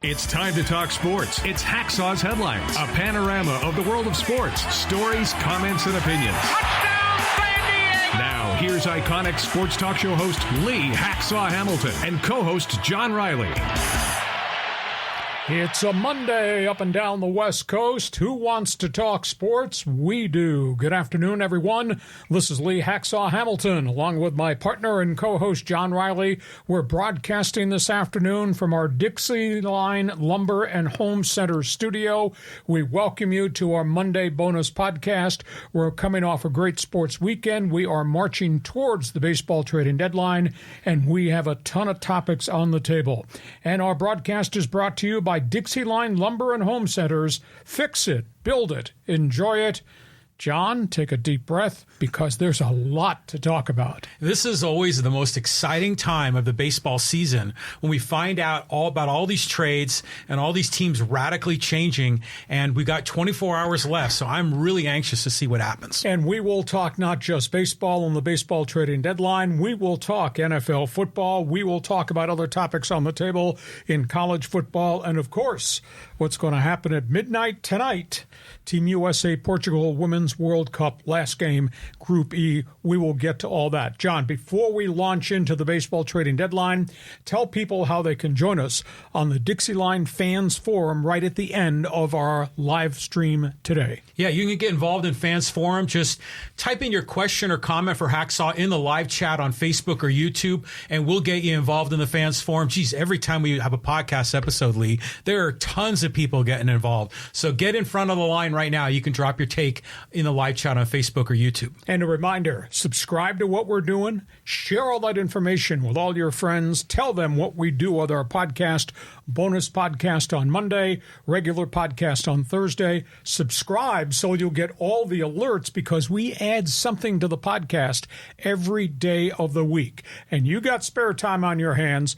It's time to talk sports. It's Hacksaw's Headlines, a panorama of the world of sports, stories, comments, and opinions. Touchdown, San Diego! Now, here's iconic sports talk show host Lee Hacksaw Hamilton and co-host John Riley. It's a Monday up and down the West Coast. Who wants to talk sports? We do. Good afternoon, everyone. This is Lee Hacksaw Hamilton, along with my partner and co-host John Riley. We're broadcasting this afternoon from our Dixie Line Lumber and Home Center studio. We welcome you to our Monday bonus podcast. We're coming off a great sports weekend. We are marching towards the baseball trading deadline, and we have a ton of topics on the table. And our broadcast is brought to you by Dixie Line Lumber and Home Centers. Fix it, build it, enjoy it. John, take a deep breath because there's a lot to talk about. This is always the most exciting time of the baseball season when we find out all about all these trades and all these teams radically changing, and we got 24 hours left, so I'm really anxious to see what happens. And we will talk not just baseball on the baseball trading deadline. We will talk NFL football. We will talk about other topics on the table in college football. And, of course, what's going to happen at midnight tonight. Team USA Portugal Women's World Cup, last game, Group E. We will get to all that. John, before we launch into the baseball trading deadline, tell people how they can join us on the Dixie Line Fans Forum right at the end of our live stream today. Yeah, you can get involved in Fans Forum. Just type in your question or comment for Hacksaw in the live chat on Facebook or YouTube, and we'll get you involved in the Fans Forum. Geez, every time we have a podcast episode, Lee, there are tons of people getting involved. So get in front of the line right now. You can drop your take in the live chat on Facebook or YouTube. And a reminder, subscribe to what we're doing. Share all that information with all your friends. Tell them what we do with our podcast, bonus podcast on Monday, regular podcast on Thursday. Subscribe so you'll get all the alerts because we add something to the podcast every day of the week. And you got spare time on your hands.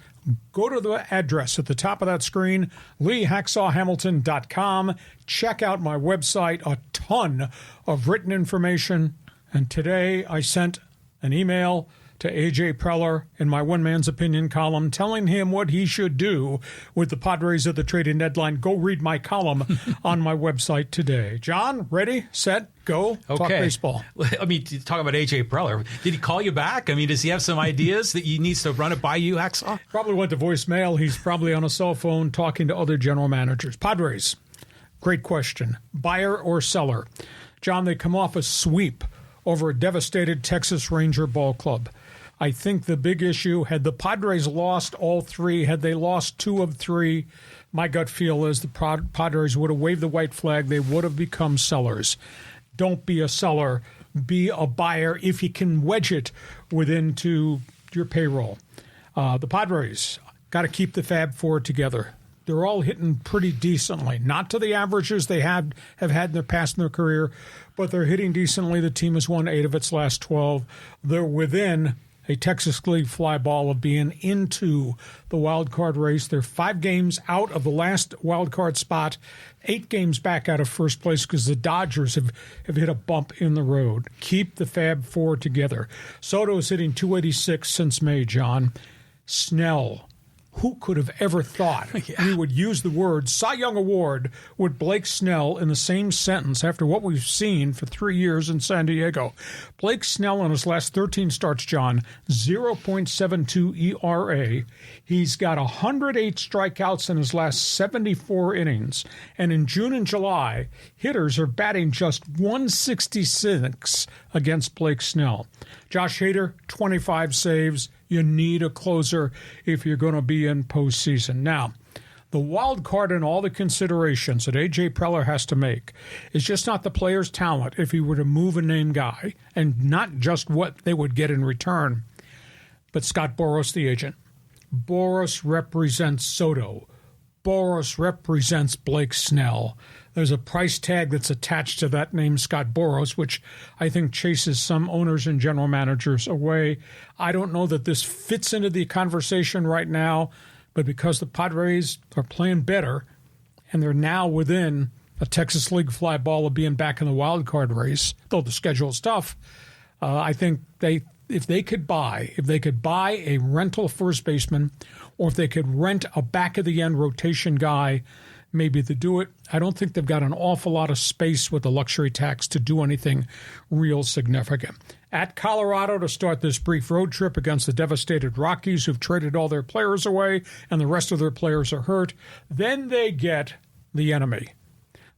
Go to the address at the top of that screen, LeeHacksawHamilton.com. Check out my website, a ton of written information. And today I sent an email to A.J. Preller in my One Man's Opinion column telling him what he should do with the Padres at the trading deadline. Go read my column on my website today. John, ready, set, go, talk baseball. I mean, talk about A.J. Preller. Did he call you back? I mean, does he have some ideas that he needs to run it by you, Hacksaw? Probably went to voicemail. He's probably on a cell phone talking to other general managers. Padres, great question. Buyer or seller? John, they come off a sweep over a devastated Texas Ranger ball club. I think the big issue, had the Padres lost all three, had they lost 2 of 3, my gut feel is the Padres would have waved the white flag. They would have become sellers. Don't be a seller. Be a buyer if you can wedge it within to your payroll. The Padres got to keep the Fab Four together. They're all hitting pretty decently. Not to the averages they have had in their past in their career, but they're hitting decently. The team has won 8 of its last 12. They're within a Texas League fly ball of being into the wild card race. They're 5 games out of the last wild card spot, 8 games back out of first place because the Dodgers have hit a bump in the road. Keep the Fab Four together. Soto's hitting .286 since May, John. Snell. Who could have ever thought we would use the word Cy Young Award with Blake Snell in the same sentence after what we've seen for 3 years in San Diego? Blake Snell in his last 13 starts, John, 0.72 ERA. He's got 108 strikeouts in his last 74 innings. And in June and July, hitters are batting just 166 against Blake Snell. Josh Hader, 25 saves. You need a closer if you're going to be in postseason. Now, the wild card and all the considerations that A.J. Preller has to make is just not the player's talent if he were to move a name guy, and not just what they would get in return, but Scott Boras, the agent. Boras represents Soto. Boras represents Blake Snell. There's a price tag that's attached to that name, Scott Boras, which I think chases some owners and general managers away. I don't know that this fits into the conversation right now, but because the Padres are playing better and they're now within a Texas League fly ball of being back in the wild card race, though the schedule is tough, I think they if they could buy a rental first baseman, or if they could rent a back-of-the-end rotation guy, maybe they do it. I don't think they've got an awful lot of space with the luxury tax to do anything real significant. At Colorado to start this brief road trip against the devastated Rockies, who've traded all their players away, and the rest of their players are hurt. Then they get the enemy.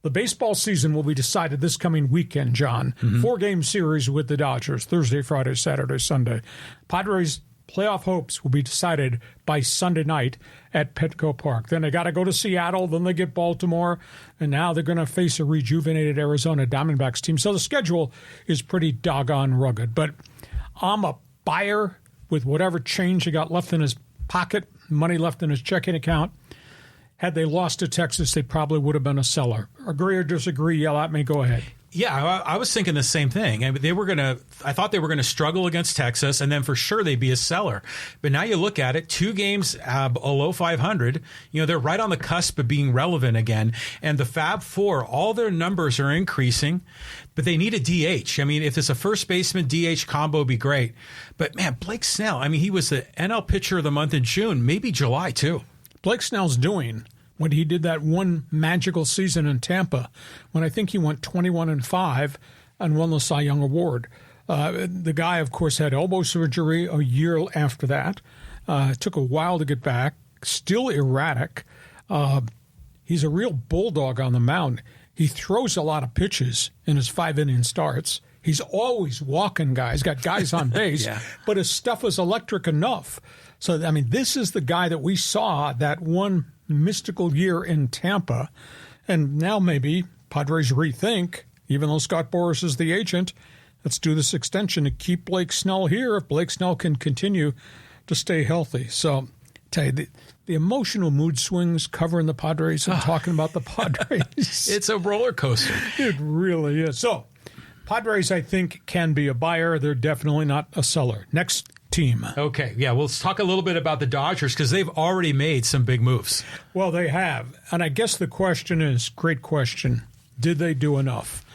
The baseball season will be decided this coming weekend, John. 4-game series with the Dodgers, Thursday, Friday, Saturday, Sunday. Padres' playoff hopes will be decided by Sunday night at Petco Park. Then they got to go to Seattle, then they get Baltimore, and now they're going to face a rejuvenated Arizona Diamondbacks team. So the schedule is pretty doggone rugged. But I'm a buyer with whatever change he got left in his pocket, money left in his checking account. Had they lost to Texas, they probably would have been a seller. Agree or disagree? Yell at me. Go ahead. Yeah, I was thinking the same thing. I mean, I thought they were going to struggle against Texas, and then for sure they'd be a seller. But now you look at it, 2 games below 500. They're right on the cusp of being relevant again. And the Fab Four, all their numbers are increasing, but they need a DH. I mean, if it's a first baseman DH combo, it'd be great. But man, Blake Snell, I mean, he was the NL Pitcher of the Month in June, maybe July too. Blake Snell's doing when he did that one magical season in Tampa, when I think he went 21-5 and won the Cy Young Award. The guy, of course, had elbow surgery a year after that. It took a while to get back. Still erratic. He's a real bulldog on the mound. He throws a lot of pitches in his 5-inning starts. He's always walking guys, got guys on base, yeah. But his stuff is electric enough. So, I mean, this is the guy that we saw that one mystical year in Tampa. And now maybe Padres rethink, even though Scott Boras is the agent, let's do this extension to keep Blake Snell here if Blake Snell can continue to stay healthy. So, tell you, the emotional mood swings covering the Padres and talking about the Padres. It's a roller coaster. It really is. So, Padres, I think, can be a buyer. They're definitely not a seller. Next team. Okay, yeah, well, let's talk a little bit about the Dodgers because they've already made some big moves. Well, they have. And I guess the question is, great question, did they do enough?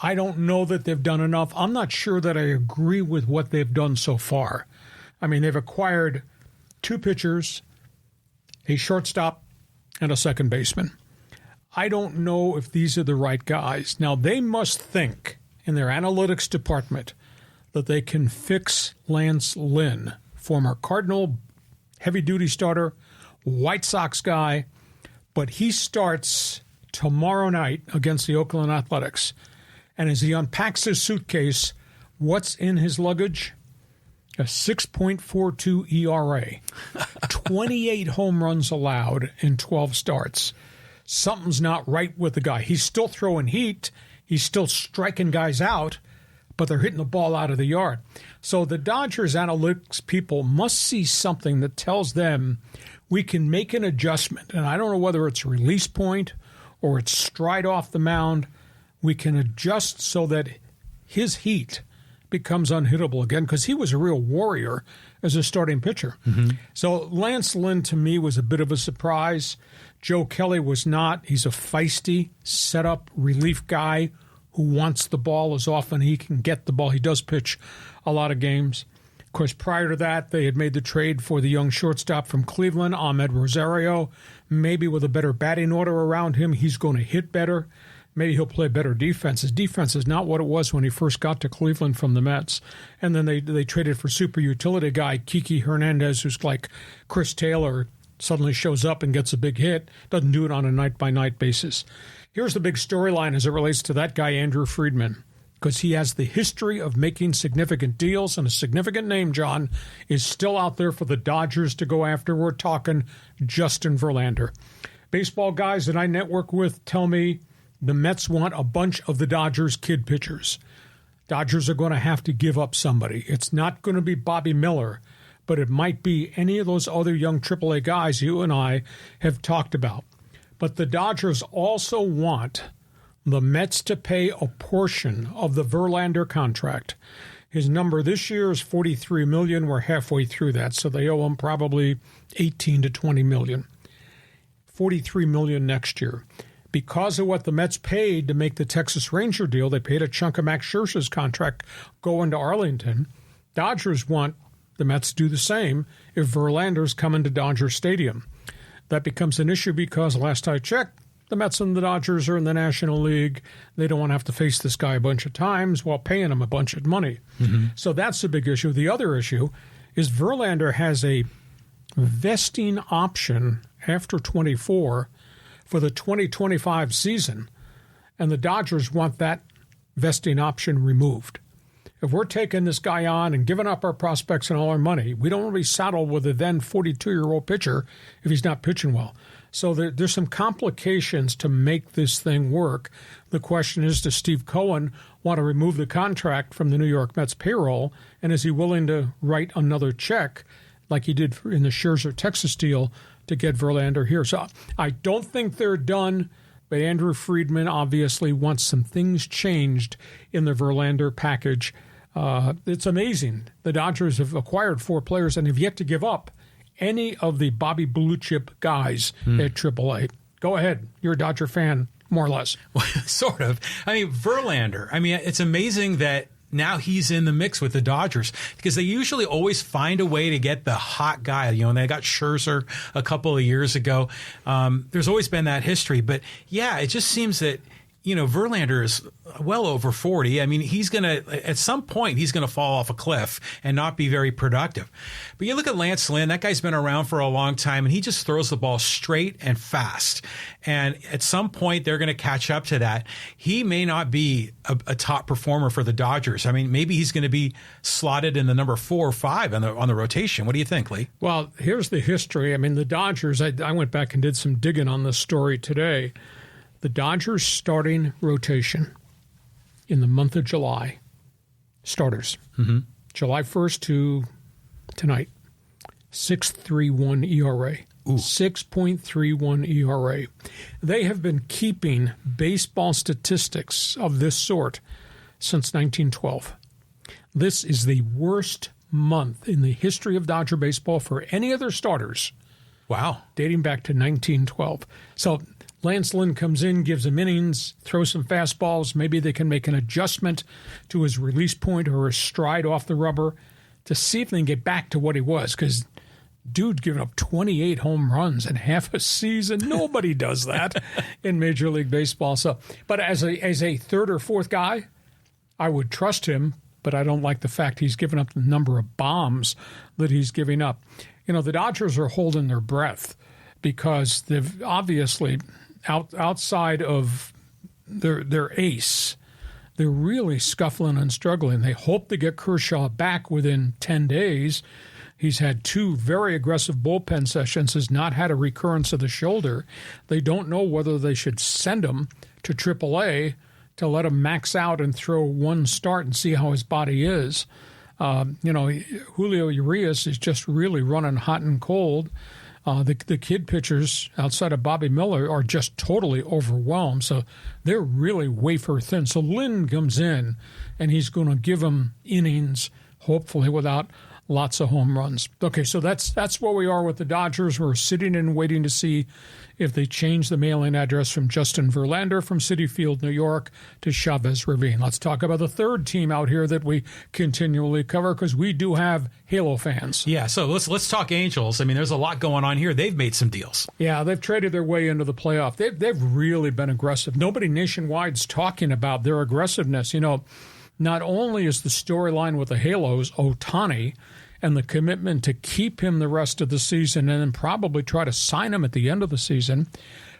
I don't know that they've done enough. I'm not sure that I agree with what they've done so far. I mean, they've acquired 2 pitchers, a shortstop, and a second baseman. I don't know if these are the right guys. Now, they must think in their analytics department that they can fix Lance Lynn, former Cardinal heavy-duty starter, White Sox guy, but he starts tomorrow night against the Oakland Athletics. And as he unpacks his suitcase, what's in his luggage? A 6.42 ERA, 28 home runs allowed in 12 starts. Something's not right with the guy. He's still throwing heat. He's still striking guys out, but they're hitting the ball out of the yard. So the Dodgers analytics people must see something that tells them we can make an adjustment. And I don't know whether it's release point or it's stride off the mound. We can adjust so that his heat becomes unhittable again because he was a real warrior as a starting pitcher. Mm-hmm. So Lance Lynn, to me, was a bit of a surprise. Joe Kelly was not. He's a feisty, set-up relief guy who wants the ball as often he can get the ball. He does pitch a lot of games. Of course, prior to that, they had made the trade for the young shortstop from Cleveland, Ahmed Rosario. Maybe with a better batting order around him, he's going to hit better. Maybe he'll play better defense. His defense is not what it was when he first got to Cleveland from the Mets. And then they traded for super utility guy Kiki Hernandez, who's like Chris Taylor, suddenly shows up and gets a big hit. Doesn't do it on a night-by-night basis. Here's the big storyline as it relates to that guy, Andrew Friedman, because he has the history of making significant deals, and a significant name, John, is still out there for the Dodgers to go after. We're talking Justin Verlander. Baseball guys that I network with tell me the Mets want a bunch of the Dodgers' kid pitchers. Dodgers are going to have to give up somebody. It's not going to be Bobby Miller, but it might be any of those other young AAA guys you and I have talked about. But the Dodgers also want the Mets to pay a portion of the Verlander contract. His number this year is $43 million. We're halfway through that, so they owe him probably $18 to $20 million. $43 million next year. Because of what the Mets paid to make the Texas Ranger deal, they paid a chunk of Max Scherzer's contract going to Arlington. Dodgers want the Mets to do the same if Verlander's coming to Dodger Stadium. That becomes an issue because last I checked, the Mets and the Dodgers are in the National League. They don't want to have to face this guy a bunch of times while paying him a bunch of money. So that's the big issue. The other issue is Verlander has a vesting option after 24 for the 2025 season, and the Dodgers want that vesting option removed. If we're taking this guy on and giving up our prospects and all our money, we don't want to be saddled with a then 42-year-old pitcher if he's not pitching well. So there's some complications to make this thing work. The question is, does Steve Cohen want to remove the contract from the New York Mets payroll, and is he willing to write another check like he did in the Scherzer Texas deal to get Verlander here? So I don't think they're done, but Andrew Friedman obviously wants some things changed in the Verlander package. It's amazing. The Dodgers have acquired 4 players and have yet to give up any of the Bobby Blue Chip guys at AAA. Go ahead. You're a Dodger fan, more or less. Sort of. I mean, Verlander, it's amazing that now he's in the mix with the Dodgers because they usually always find a way to get the hot guy. You know, and they got Scherzer a couple of years ago. There's always been that history. But, yeah, it just seems that, you know, Verlander is well over 40. I mean, at some point, he's going to fall off a cliff and not be very productive. But you look at Lance Lynn, that guy's been around for a long time, and he just throws the ball straight and fast. And at some point, they're going to catch up to that. He may not be a top performer for the Dodgers. I mean, maybe he's going to be slotted in the number 4 or 5 on the rotation. What do you think, Lee? Well, here's the history. I mean, the Dodgers, I went back and did some digging on this story today. The Dodgers starting rotation in the month of July, starters, July 1st to tonight, 6.31 ERA. 6.31 ERA. They have been keeping baseball statistics of this sort since 1912. This is the worst month in the history of Dodger baseball for any other starters. Wow. Dating back to 1912. So Lance Lynn comes in, gives him innings, throws some fastballs. Maybe they can make an adjustment to his release point or his stride off the rubber to see if they can get back to what he was. Because dude giving up 28 home runs in half a season. Nobody does that in Major League Baseball. So, but as a third or fourth guy, I would trust him, but I don't like the fact he's given up the number of bombs that he's giving up. You know, the Dodgers are holding their breath because they've obviously outside of their ace, they're really scuffling and struggling. They hope to get Kershaw back within 10 days. He's had 2 very aggressive bullpen sessions, has not had a recurrence of the shoulder. They don't know whether they should send him to AAA to let him max out and throw one start and see how his body is. Julio Urias is just really running hot and cold. The kid pitchers outside of Bobby Miller are just totally overwhelmed. So they're really wafer thin. So Lynn comes in, and he's going to give them innings, hopefully without lots of home runs. Okay, so that's where we are with the Dodgers. We're sitting and waiting to see if they change the mailing address from Justin Verlander from Citi Field, New York, to Chavez Ravine. Let's talk about the third team out here that we continually cover because we do have Halo fans. Yeah, so let's talk Angels. I mean, there's a lot going on here. They've made some deals. Yeah, they've traded their way into the playoff. They've really been aggressive. Nobody nationwide's talking about their aggressiveness. You know, not only is the storyline with the Halos, OHTANI, and the commitment to keep him the rest of the season and then probably try to sign him at the end of the season.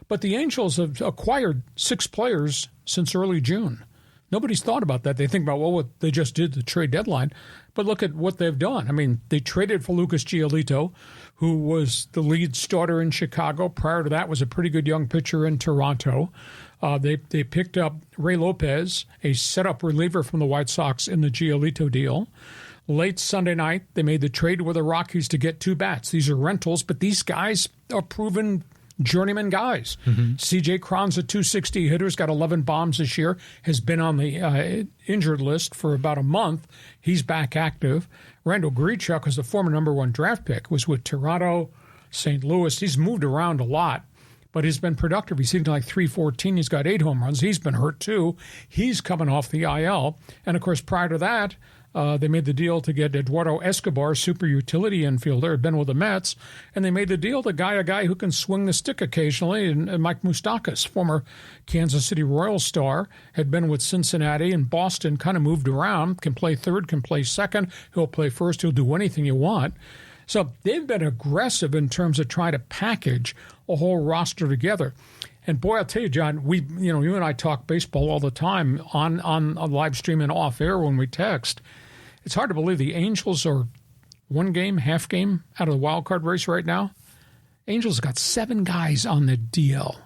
But the Angels have acquired 6 players since early June. Nobody's thought about that. They think about, well, what they just did the trade deadline. But look at what they've done. I mean, they traded for Lucas Giolito, who was the lead starter in Chicago. Prior to that was a pretty good young pitcher in Toronto. They picked up Ray Lopez, a setup reliever from the White Sox in the Giolito deal. Late Sunday night, they made the trade with the Rockies to get 2 bats. These are rentals, but these guys are proven journeyman guys. C.J. Cron's a .260 hitter, has got 11 bombs this year, has been on the injured list for about a month. He's back active. Randall Grichuk is the former number 1 draft pick, was with Toronto, St. Louis. He's moved around a lot, but he's been productive. He's hitting like .314. He's got 8 home runs. He's been hurt too. He's coming off the IL. And, of course, prior to that, They made the deal to get Eduardo Escobar, super utility infielder, had been with the Mets, and they made the deal to a guy who can swing the stick occasionally, and Mike Moustakas, former Kansas City Royals star, had been with Cincinnati and Boston, kind of moved around, can play third, can play second, he'll play first, he'll do anything you want. So they've been aggressive in terms of trying to package a whole roster together. And boy, I'll tell you, John, you and I talk baseball all the time on a live stream and off air when we text. It's hard to believe the Angels are one game, half game out of the wild card race right now. Angels got 7 guys on the DL.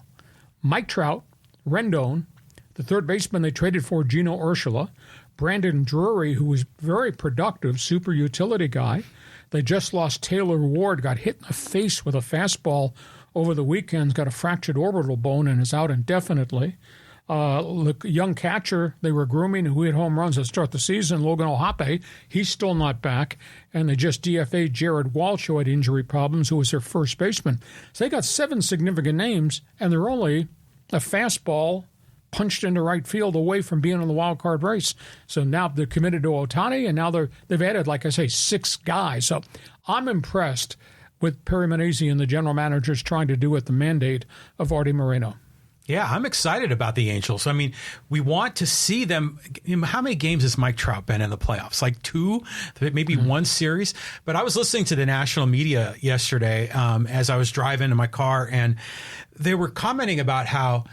Mike Trout, Rendon, the third baseman they traded for, Gino Urshela, Brandon Drury, who was very productive, super utility guy. They just lost Taylor Ward, got hit in the face with a fastball over the weekend, got a fractured orbital bone and is out indefinitely. Young catcher they were grooming who hit home runs to start the season, Logan Ohape, he's still not back. And they just DFA'd Jared Walsh, who had injury problems, who was their first baseman. So they got 7 significant names, and they're only a fastball punched into right field away from being in the wild card race. So now they're committed to OHTANI, and now they've added, like I say, 6 guys. So I'm impressed with Perry Manesi and the general managers trying to do at the mandate of Artie Moreno. Yeah, I'm excited about the Angels. I mean, we want to see them. How many games has Mike Trout been in the playoffs? Like 2, maybe 1 series. But I was listening to the national media yesterday as I was driving in my car, and they were commenting about how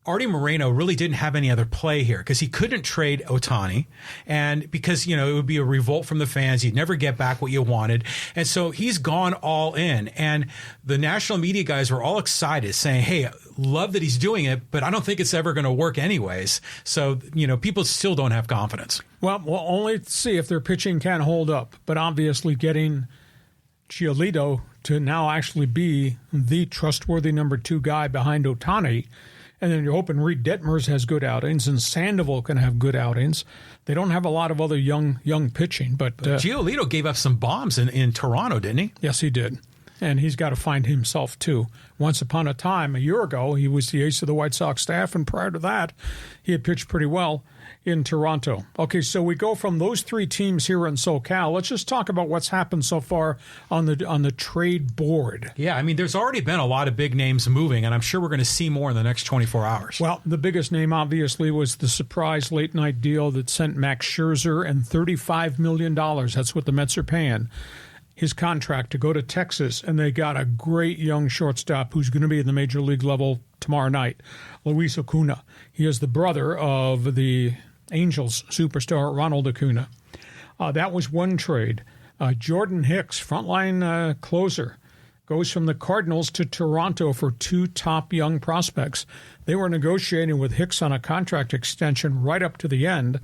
Artie Moreno really didn't have any other play here because he couldn't trade OHTANI, and because, it would be a revolt from the fans. You'd never get back what you wanted. And so he's gone all in. And the national media guys were all excited, saying, hey, love that he's doing it, but I don't think it's ever going to work anyways. So, people still don't have confidence. Well, we'll only see if their pitching can hold up. But obviously getting GIOLITO to now actually be the trustworthy number 2 guy behind OHTANI. And then you're hoping Reed Detmers has good outings and Sandoval can have good outings. They don't have a lot of other young pitching. But GIOLITO gave up some bombs in Toronto, didn't he? Yes, he did. And he's got to find himself, too. Once upon a time, a year ago, he was the ace of the White Sox staff. And prior to that, he had pitched pretty well in Toronto. Okay, so we go from those 3 teams here in SoCal. Let's just talk about what's happened so far on the trade board. Yeah, I mean, there's already been a lot of big names moving, and I'm sure we're going to see more in the next 24 hours. Well, the biggest name, obviously, was the surprise late-night deal that sent Max Scherzer and $35 million. That's what the Mets are paying. His contract to go to Texas, and they got a great young shortstop who's going to be in the major league level tomorrow night, Luis Acuna. He is the brother of the Angels superstar Ronald Acuna. That was one trade. Jordan Hicks, frontline closer, goes from the Cardinals to Toronto for 2 top young prospects. They were negotiating with Hicks on a contract extension right up to the end.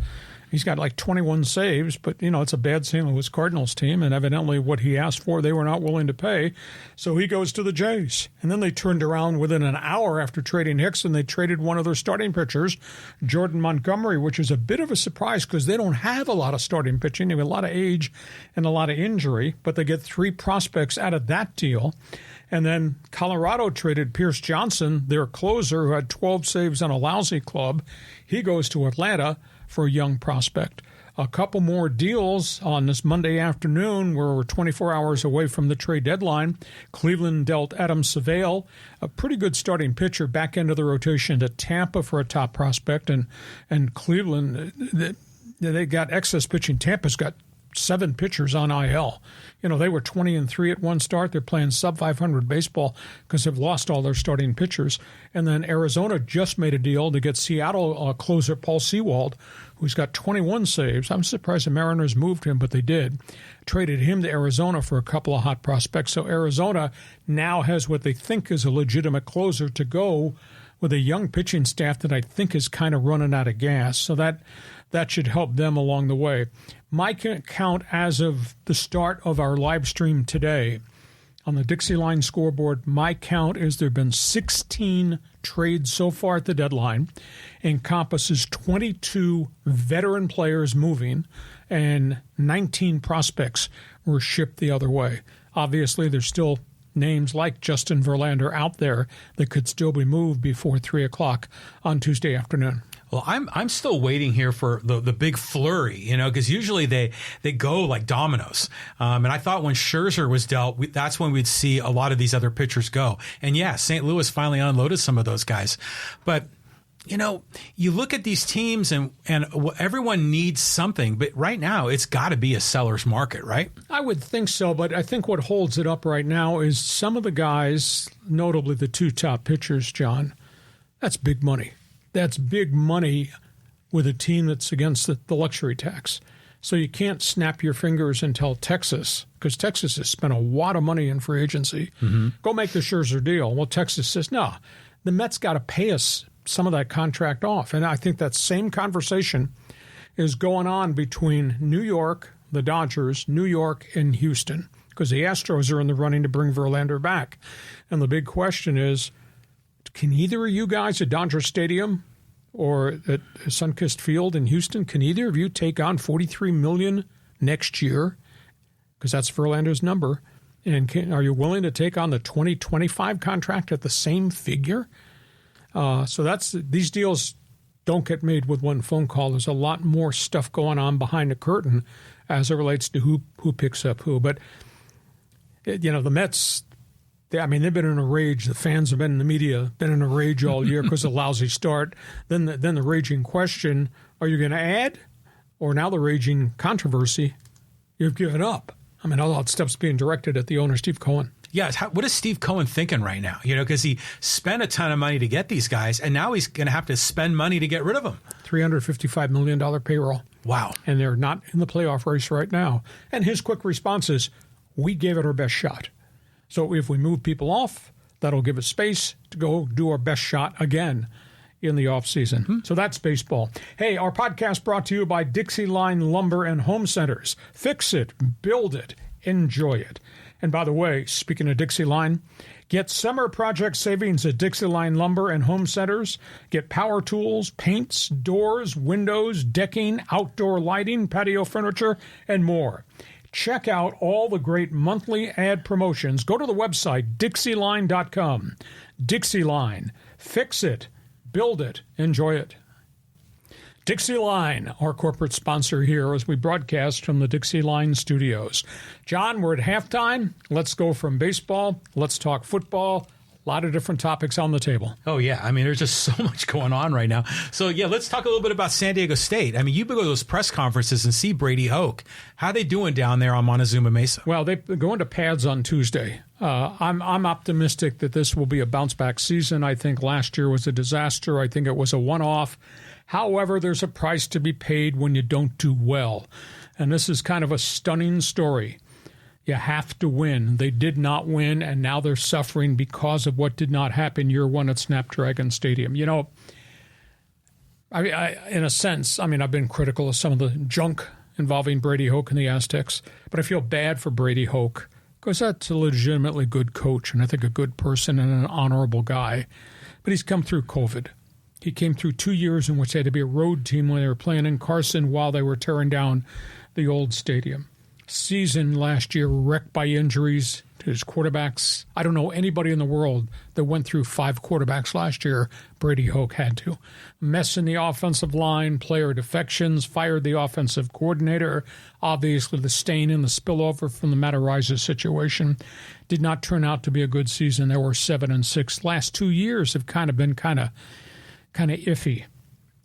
He's got like 21 saves, but, it's a bad St. Louis Cardinals team, and evidently what he asked for, they were not willing to pay. So he goes to the Jays. And then they turned around within an hour after trading Hicks, and they traded one of their starting pitchers, Jordan Montgomery, which is a bit of a surprise because they don't have a lot of starting pitching. They have a lot of age and a lot of injury, but they get 3 prospects out of that deal. And then Colorado traded Pierce Johnson, their closer, who had 12 saves on a lousy club. He goes to Atlanta for a young prospect. A couple more deals on this Monday afternoon. We're 24 hours away from the trade deadline. Cleveland dealt Adam Savale, a pretty good starting pitcher, back into the rotation to Tampa for a top prospect. And Cleveland, they got excess pitching. Tampa's got 7 pitchers on IL. They were 20-3 at one start. They're playing sub-500 baseball because they've lost all their starting pitchers. And then Arizona just made a deal to get Seattle closer Paul Sewald, who's got 21 saves. I'm surprised the Mariners moved him, but they did. Traded him to Arizona for a couple of hot prospects. So Arizona now has what they think is a legitimate closer to go with a young pitching staff that I think is kind of running out of gas. So that should help them along the way. My count as of the start of our live stream today on the Dixie Line scoreboard, my count is there have been 16 trades so far at the deadline, encompasses 22 veteran players moving, and 19 prospects were shipped the other way. Obviously, there's still names like Justin Verlander out there that could still be moved before 3 o'clock on Tuesday afternoon. Well, I'm still waiting here for the big flurry, because usually they go like dominoes. And I thought when Scherzer was dealt, that's when we'd see a lot of these other pitchers go. And yeah, St. Louis finally unloaded some of those guys. But you look at these teams and everyone needs something, but right now it's got to be a seller's market, right? I would think so, but I think what holds it up right now is some of the guys, notably the two top pitchers, John, that's big money. That's big money with a team that's against the luxury tax. So you can't snap your fingers and tell Texas, because Texas has spent a lot of money in free agency, go make the Scherzer deal. Well, Texas says, no, the Mets got to pay us some of that contract off. And I think that same conversation is going on between New York, the Dodgers, New York, and Houston, because the Astros are in the running to bring Verlander back. And the big question is, can either of you guys at Dodger Stadium or at Sunkist Field in Houston, can either of you take on $43 million next year? Because that's Verlander's number. And are you willing to take on the 2025 contract at the same figure? So these deals don't get made with one phone call. There's a lot more stuff going on behind the curtain as it relates to who picks up who. But, the Mets, they've been in a rage. The fans have been in the media, been in a rage all year because of a lousy start. Then the raging question, are you going to add? Or now the raging controversy, you've given up. All that stuff's being directed at the owner, Steve Cohen. Yes. What is Steve Cohen thinking right now? Because he spent a ton of money to get these guys, and now he's going to have to spend money to get rid of them. $355 million payroll. Wow. And they're not in the playoff race right now. And his quick response is, we gave it our best shot. So if we move people off, that'll give us space to go do our best shot again in the offseason. So that's baseball. Hey, our podcast brought to you by Dixie Line Lumber and Home Centers. Fix it, build it, enjoy it. And by the way, speaking of Dixie Line, get summer project savings at Dixie Line Lumber and Home Centers. Get power tools, paints, doors, windows, decking, outdoor lighting, patio furniture, and more. Check out all the great monthly ad promotions. Go to the website, dixieline.com. Dixie Line. Fix it, build it, enjoy it. Dixie Line, our corporate sponsor here as we broadcast from the Dixie Line studios. John, we're at halftime. Let's go from baseball. Let's talk football. A lot of different topics on the table. Oh, yeah. There's just so much going on right now. So, yeah, let's talk a little bit about San Diego State. You go to those press conferences and see Brady Hoke. How are they doing down there on Montezuma Mesa? Well, they go into pads on Tuesday. I'm optimistic that this will be a bounce-back season. I think last year was a disaster. I think it was a one-off. However, there's a price to be paid when you don't do well. And this is kind of a stunning story. You have to win. They did not win, and now they're suffering because of what did not happen year one at Snapdragon Stadium. In a sense, I've been critical of some of the junk involving Brady Hoke and the Aztecs, but I feel bad for Brady Hoke because that's a legitimately good coach and I think a good person and an honorable guy. But he's come through COVID. He came through 2 years in which they had to be a road team when they were playing in Carson while they were tearing down the old stadium. Season last year wrecked by injuries to his quarterbacks. I don't know anybody in the world that went through 5 quarterbacks last year. Brady Hoke had to. Mess in the offensive line, player defections, fired the offensive coordinator. Obviously, the stain and the spillover from the Matariza situation did not turn out to be a good season. They were 7-6. Last 2 years have kind of been kind of iffy,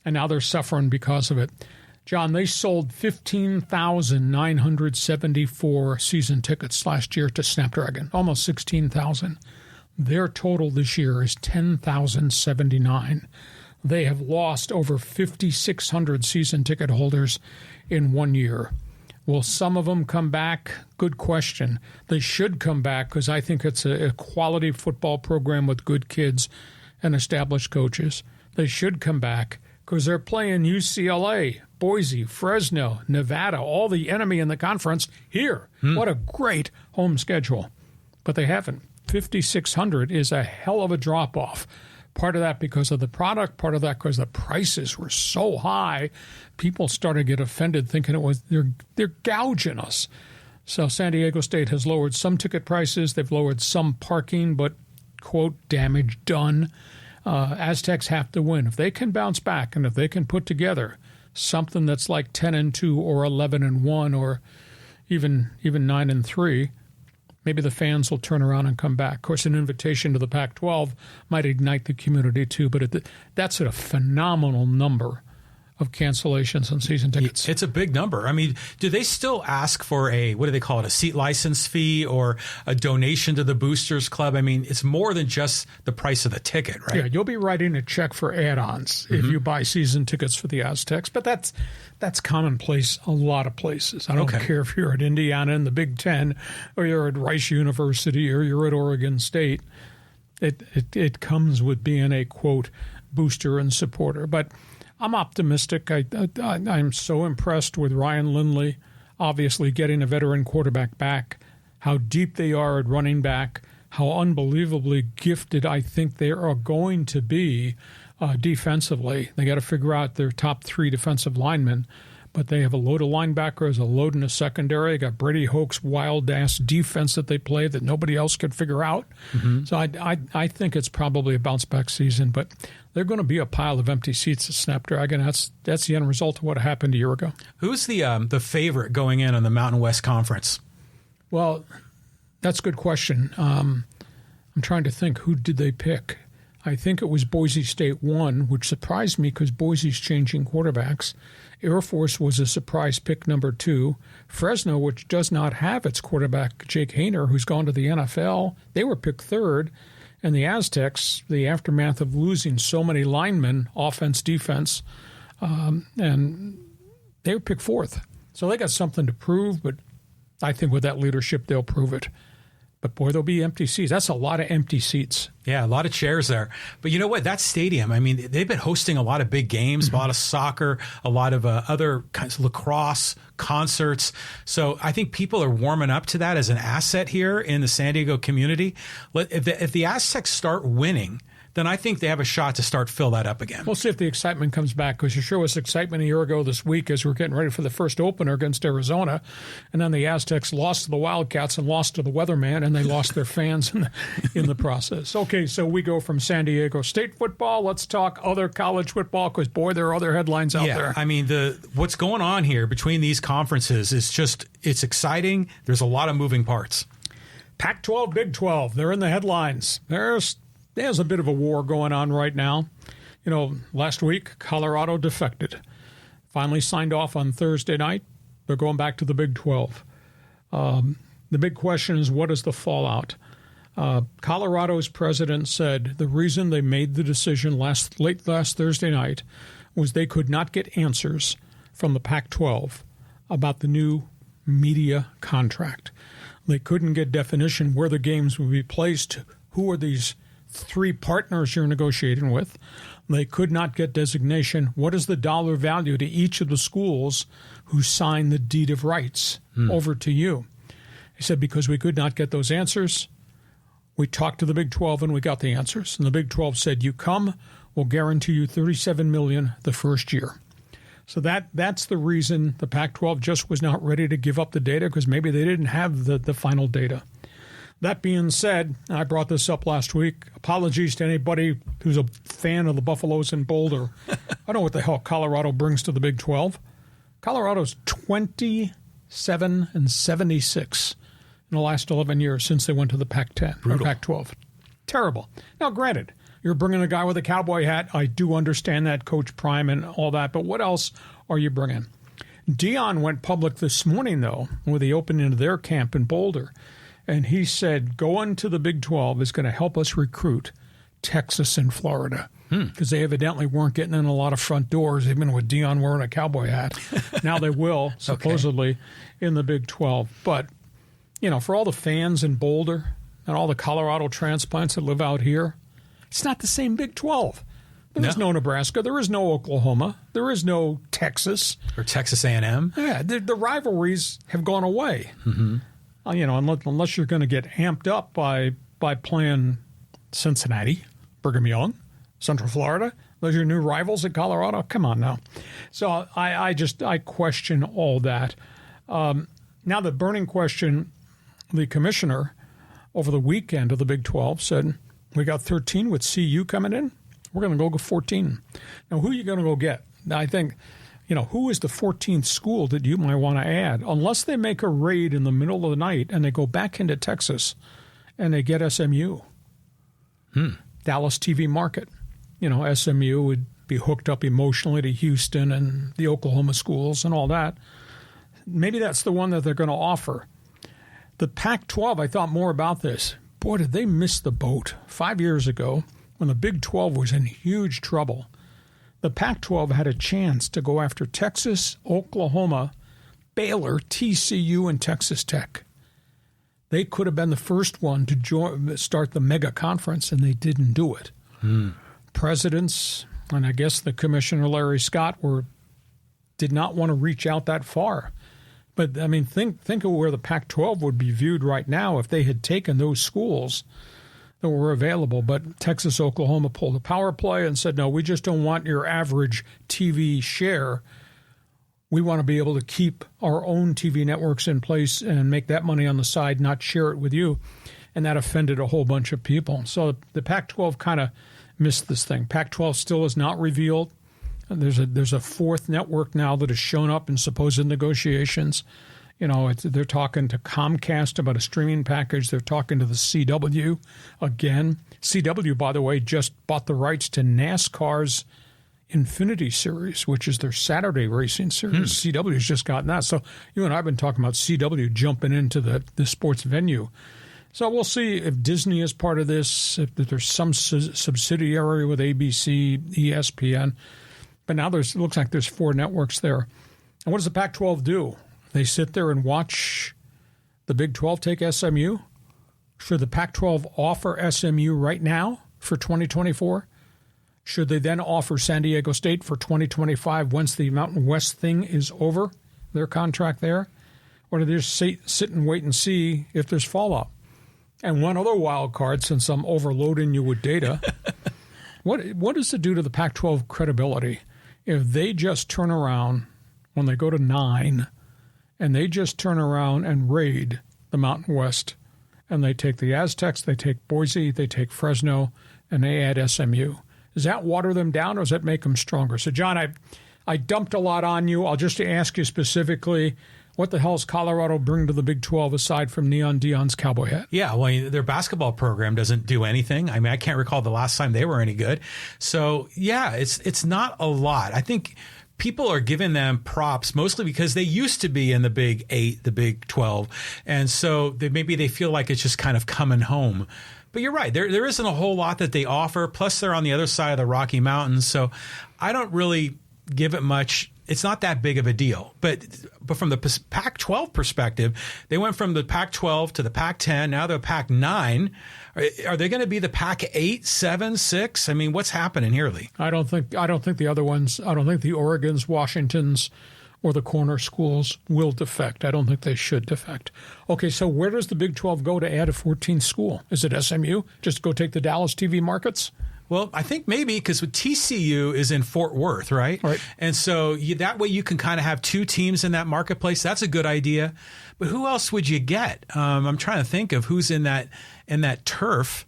and now they're suffering because of it. John, they sold 15,974 season tickets last year to Snapdragon, almost 16,000. Their total this year is 10,079. They have lost over 5,600 season ticket holders in 1 year. Will some of them come back? Good question. They should come back because I think it's a quality football program with good kids and established coaches. They should come back because they're playing UCLA, Boise, Fresno, Nevada, all the enemy in the conference here. What a great home schedule. But they haven't. 5,600 is a hell of a drop-off. Part of that because of the product, part of that because the prices were so high, people started to get offended thinking it was they're gouging us. So San Diego State has lowered some ticket prices. They've lowered some parking, but, quote, damage done. Aztecs have to win. If they can bounce back and if they can put together something that's like 10-2 or 11-1 or even 9-3, maybe the fans will turn around and come back. Of course, an invitation to the Pac-12 might ignite the community too, but that's a phenomenal number of cancellations on season tickets. It's a big number. I mean, do they still ask for what do they call it, a seat license fee or a donation to the Boosters Club? I mean, it's more than just the price of the ticket, right? Yeah, you'll be writing a check for add-ons if you buy season tickets for the Aztecs, but that's commonplace a lot of places. I don't care if you're at Indiana in the Big 10 or you're at Rice University or you're at Oregon State. It comes with being a, quote, booster and supporter. But I'm optimistic. I'm so impressed with Ryan Lindley, obviously getting a veteran quarterback back, how deep they are at running back, how unbelievably gifted I think they are going to be defensively. They got to figure out their top 3 defensive linemen, but they have a load of linebackers, a load in the secondary. They got Brady Hoke's wild-ass defense that they play that nobody else could figure out. So I think it's probably a bounce-back season, but they're going to be a pile of empty seats at Snapdragon. That's the end result of what happened a year ago. Who's the favorite going in on the Mountain West Conference? Well, that's a good question. I'm trying to think. Who did they pick? I think it was Boise State 1, which surprised me because Boise's changing quarterbacks. Air Force was a surprise pick number 2. Fresno, which does not have its quarterback, Jake Hayner, who's gone to the NFL, they were picked 3rd. And the Aztecs, the aftermath of losing so many linemen, offense, defense, and they were picked 4th. So they got something to prove, but I think with that leadership, they'll prove it. But, boy, there'll be empty seats. That's a lot of empty seats. Yeah, a lot of chairs there. But you know what? That stadium, I mean, they've been hosting a lot of big games, a lot of soccer, a lot of other kinds of lacrosse, concerts. So I think people are warming up to that as an asset here in the San Diego community. If the Aztecs start winning, then I think they have a shot to start fill that up again. We'll see if the excitement comes back, because you sure was excitement a year ago this week as we're getting ready for the first opener against Arizona. And then the Aztecs lost to the Wildcats and lost to the Weatherman, and they lost their fans in the process. Okay, so we go from San Diego State football. Let's talk other college football, because, boy, there are other headlines out there. I mean, what's going on here between these conferences is it's exciting. There's a lot of moving parts. Pac-12, Big 12, they're in the headlines. There's a bit of a war going on right now. You know, last week, Colorado defected. Finally signed off on Thursday night. They're going back to the Big 12. The big question is, what is the fallout? Colorado's president said the reason they made the decision late last Thursday night was they could not get answers from the Pac-12 about the new media contract. They couldn't get definition where the games would be placed, who are these 3 partners you're negotiating with. They could not get designation. What is the dollar value to each of the schools who signed the deed of rights over to you? He said, because we could not get those answers, we talked to the Big 12 and we got the answers. And the Big 12 said, you come, we'll guarantee you $37 million the first year. So that's the reason the Pac-12 just was not ready to give up the data, because maybe they didn't have the final data. That being said, I brought this up last week. Apologies to anybody who's a fan of the Buffaloes in Boulder. I don't know what the hell Colorado brings to the Big 12. Colorado's 27-76 in the last 11 years since they went to the Pac-10 or Pac-12. Terrible. Now, granted, you're bringing a guy with a cowboy hat. I do understand that, Coach Prime and all that. But what else are you bringing? Dion went public this morning, though, with the opening of their camp in Boulder. And he said going to the Big 12 is going to help us recruit Texas and Florida, because they evidently weren't getting in a lot of front doors, even with Dion wearing a cowboy hat. Now they will, supposedly, in the Big 12. But, you know, for all the fans in Boulder and all the Colorado transplants that live out here, it's not the same Big 12. There is no Nebraska. There is no Oklahoma. There is no Texas. Or Texas A&M. Yeah, the rivalries have gone away. Mm-hmm. You know, unless you're going to get amped up by playing Cincinnati, Brigham Young, Central Florida. Those are your new rivals at Colorado? Come on now. So I question all that. Now the burning question, the commissioner over the weekend of the Big 12 said, we got 13 with CU coming in. We're going to go 14. Now, who are you going to go get? Now, I think, who is the 14th school that you might want to add? Unless they make a raid in the middle of the night and they go back into Texas and they get SMU. Dallas TV market. SMU would be hooked up emotionally to Houston and the Oklahoma schools and all that. Maybe that's the one that they're going to offer. The Pac-12, I thought more about this. Boy, did they miss the boat. 5 years ago, when the Big 12 was in huge trouble, the Pac-12 had a chance to go after Texas, Oklahoma, Baylor, TCU, and Texas Tech. They could have been the first one to start the mega conference, and they didn't do it. Presidents, and I guess the Commissioner Larry Scott did not want to reach out that far. But, I mean, think of where the Pac-12 would be viewed right now if they had taken those schools that were available. But Texas, Oklahoma pulled a power play and said, no, we just don't want your average TV share. We want to be able to keep our own TV networks in place and make that money on the side, not share it with you. And that offended a whole bunch of people. So the Pac-12 kind of missed this thing. Pac-12 still is not revealed. There's a fourth network now that has shown up in supposed negotiations. They're talking to Comcast about a streaming package. They're talking to the CW again. CW, by the way, just bought the rights to NASCAR's Infinity Series, which is their Saturday racing series. CW's just gotten that. So you and I have been talking about CW jumping into the sports venue. So we'll see if Disney is part of this, if there's some subsidiary with ABC, ESPN. But now it looks like there's 4 networks there. And what does the Pac-12 do? They sit there and watch the Big 12 take SMU? Should the Pac-12 offer SMU right now for 2024? Should they then offer San Diego State for 2025 once the Mountain West thing is over, their contract there? Or do they just sit and wait and see if there's fallout? And one other wild card, since I'm overloading you with data, what does it do to the Pac-12 credibility if they just turn around when they go to 9 and they just turn around and raid the Mountain West and they take the Aztecs, they take Boise, they take Fresno, and they add SMU? Does that water them down or does that make them stronger? So, John, I dumped a lot on you. I'll just ask you specifically, what the hell does Colorado bring to the Big 12 aside from Neon Dion's cowboy hat? Yeah, well, their basketball program doesn't do anything. I mean, I can't recall the last time they were any good. So, yeah, it's not a lot. I think people are giving them props mostly because they used to be in the Big 8, the Big 12. And so maybe they feel like it's just kind of coming home. But you're right. There isn't a whole lot that they offer. Plus, they're on the other side of the Rocky Mountains. So I don't really give it much. It's not that big of a deal. But from the Pac-12 perspective, they went from the Pac-12 to the Pac-10. Now they're Pac-9. Are they going to be the Pac-8, 7, 6? I mean, what's happening here, Lee? I don't think the other ones. I don't think the Oregons, Washingtons, or the corner schools will defect. I don't think they should defect. Okay, so where does the Big 12 go to add a 14th school? Is it SMU? Just go take the Dallas TV markets? Well, I think maybe because TCU is in Fort Worth, right? Right. And so that way you can kind of have 2 teams in that marketplace. That's a good idea. But who else would you get? I'm trying to think of who's in that turf.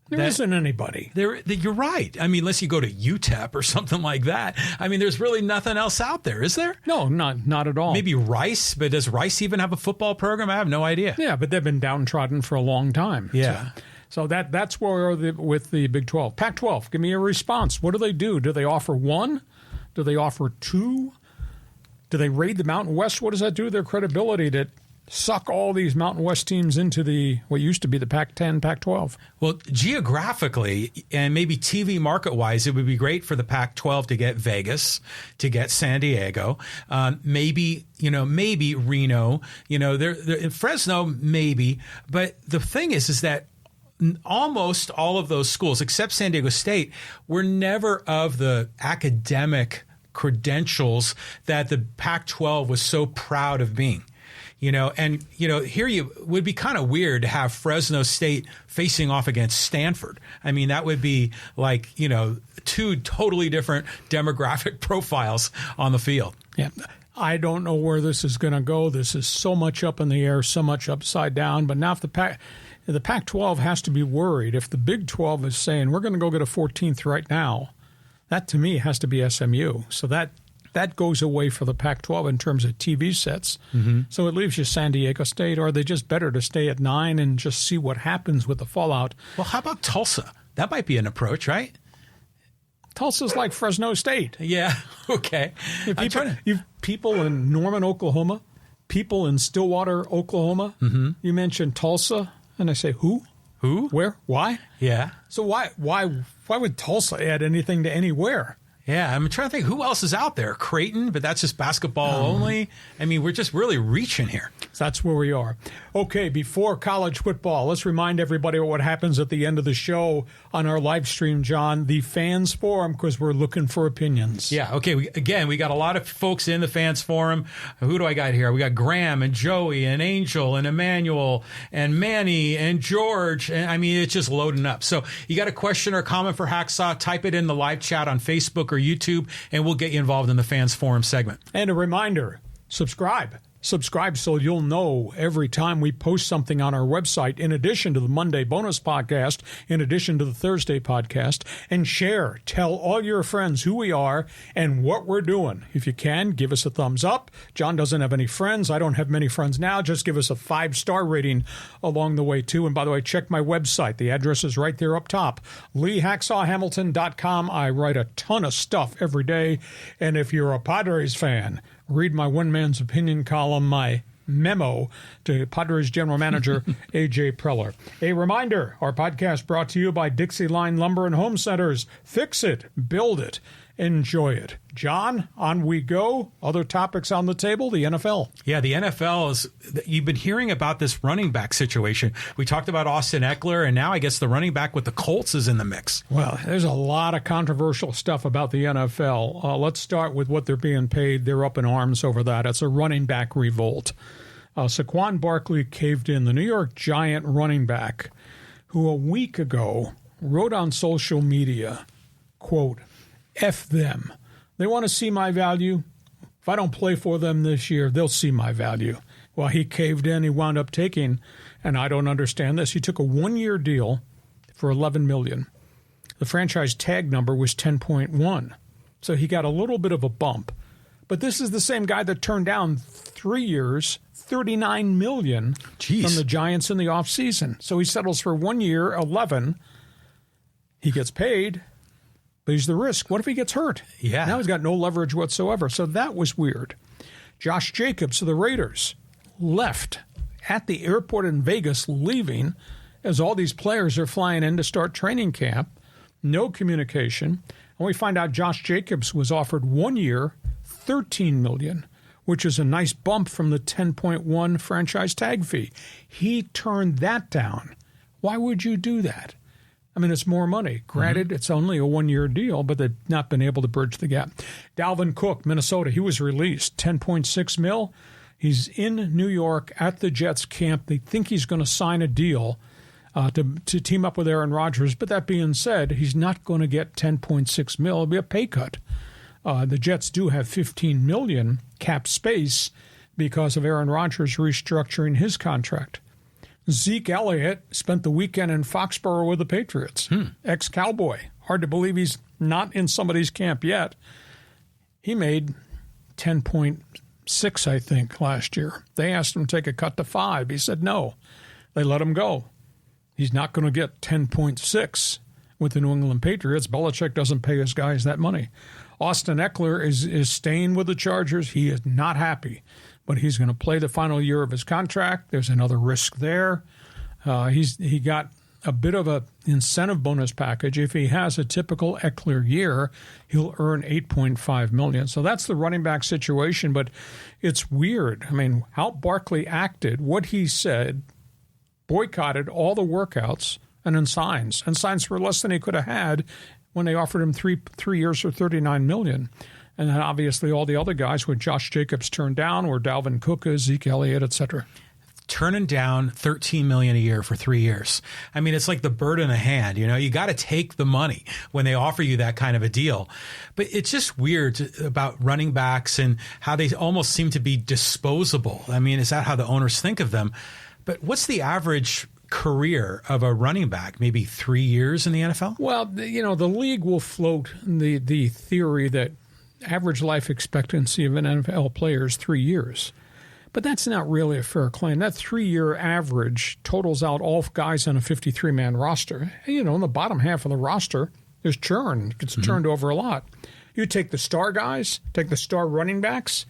There isn't anybody. You're right. I mean, unless you go to UTEP or something like that. I mean, there's really nothing else out there, is there? No, not at all. Maybe Rice, but does Rice even have a football program? I have no idea. Yeah, but they've been downtrodden for a long time. Yeah. So that's where we're with the Big 12. Pac-12, give me a response. What do? Do they offer 1? Do they offer 2? Do they raid the Mountain West? What does that do to their credibility to suck all these Mountain West teams into what used to be the Pac-10, Pac-12? Well, geographically and maybe TV market-wise, it would be great for the Pac-12 to get Vegas, to get San Diego, maybe Reno, they're Fresno, maybe. But the thing is that almost all of those schools, except San Diego State, were never of the academic credentials that the Pac-12 was so proud of being. Here you would be kind of weird to have Fresno State facing off against Stanford. I mean, that would be like, 2 totally different demographic profiles on the field. Yeah. I don't know where this is going to go. This is so much up in the air, so much upside down. But now if The Pac-12 has to be worried. If the Big 12 is saying, we're going to go get a 14th right now, that to me has to be SMU. So that goes away for the Pac-12 in terms of TV sets. Mm-hmm. So it leaves you San Diego State, or are they just better to stay at 9 and just see what happens with the fallout? Well, how about Tulsa? That might be an approach, right? Tulsa's like Fresno State. Yeah, okay. You've people in Norman, Oklahoma, people in Stillwater, Oklahoma. Mm-hmm. You mentioned Tulsa, and I say, who? Who? Where? Why? Yeah. So why would Tulsa add anything to anywhere? Yeah, I'm trying to think who else is out there. Creighton, but that's just basketball only. I mean, we're just really reaching here. So that's where we are. Okay, before college football, let's remind everybody what happens at the end of the show on our live stream, John, the Fans Forum, because we're looking for opinions. Yeah, okay. We got a lot of folks in the Fans Forum. Who do I got here? We got Graham and Joey and Angel and Emmanuel and Manny and George. And I mean, it's just loading up. So you got a question or comment for Hacksaw, type it in the live chat on Facebook or YouTube, and we'll get you involved in the Fans Forum segment. And a reminder, subscribe. Subscribe so you'll know every time we post something on our website, in addition to the Monday bonus podcast, in addition to the Thursday podcast, and share. Tell all your friends who we are and what we're doing. If you can, give us a thumbs up. John doesn't have any friends. I don't have many friends now. Just give us a 5-star rating along the way, too. And by the way, check my website. The address is right there up top, LeeHacksawHamilton.com. I write a ton of stuff every day. And if you're a Padres fan, read my one man's opinion column, my memo to Padres General Manager A.J. Preller. A reminder, our podcast brought to you by Dixie Line Lumber and Home Centers. Fix it, build it, enjoy it. John, on we go. Other topics on the table, the NFL. Yeah, the NFL is, you've been hearing about this running back situation. We talked about Austin Eckler, and now I guess the running back with the Colts is in the mix. Well, there's a lot of controversial stuff about the NFL. Let's start with what they're being paid. They're up in arms over that. It's a running back revolt. Saquon Barkley caved in, the New York Giant running back, who a week ago wrote on social media, quote, F them. They want to see my value. If I don't play for them this year, they'll see my value. Well, he caved in. He wound up taking, and I don't understand this, he took a 1-year deal for $11 million. The franchise tag number was 10.1. So he got a little bit of a bump. But this is the same guy that turned down 3 years, $39 million from the Giants in the offseason. So he settles for 1 year, 11. He gets paid, but he's the risk. What if he gets hurt? Yeah. Now he's got no leverage whatsoever. So that was weird. Josh Jacobs of the Raiders left at the airport in Vegas, leaving as all these players are flying in to start training camp. No communication. And we find out Josh Jacobs was offered 1 year, $13 million, which is a nice bump from the 10.1 franchise tag fee. He turned that down. Why would you do that? I mean, it's more money. Granted, It's only a 1-year deal, but they've not been able to bridge the gap. Dalvin Cook, Minnesota, he was released, $10.6 million. He's in New York at the Jets camp. They think he's going to sign a deal to team up with Aaron Rodgers. But that being said, he's not going to get $10.6 million. It'll be a pay cut. The Jets do have $15 million cap space because of Aaron Rodgers restructuring his contract. Zeke Elliott spent the weekend in Foxborough with the Patriots. Ex-Cowboy. Hard to believe he's not in somebody's camp yet. He made 10.6, I think, last year. They asked him to take a cut to 5. He said no. They let him go. He's not going to get 10.6 with the New England Patriots. Belichick doesn't pay his guys that money. Austin Eckler is staying with the Chargers. He is not happy, but he's going to play the final year of his contract. There's another risk there. He got a bit of an incentive bonus package. If he has a typical Eckler year, he'll earn $8.5 million. So that's the running back situation, but it's weird. I mean, how Barkley acted, what he said, boycotted all the workouts, and then signs for less than he could have had when they offered him three years for $39 million. And then obviously all the other guys with Josh Jacobs turned down, or Dalvin Cook, Zeke Elliott, etc. Turning down $13 million a year for 3 years. I mean, it's like the bird in the hand. You know, you got to take the money when they offer you that kind of a deal. But it's just weird about running backs and how they almost seem to be disposable. I mean, is that how the owners think of them? But what's the average career of a running back? Maybe 3 years in the NFL? Well, the league will float the theory that average life expectancy of an NFL player is 3 years. But that's not really a fair claim. That 3-year average totals out all guys on a 53-man roster. In the bottom half of the roster, there's churn. It gets turned over a lot. You take the star guys, take the star running backs,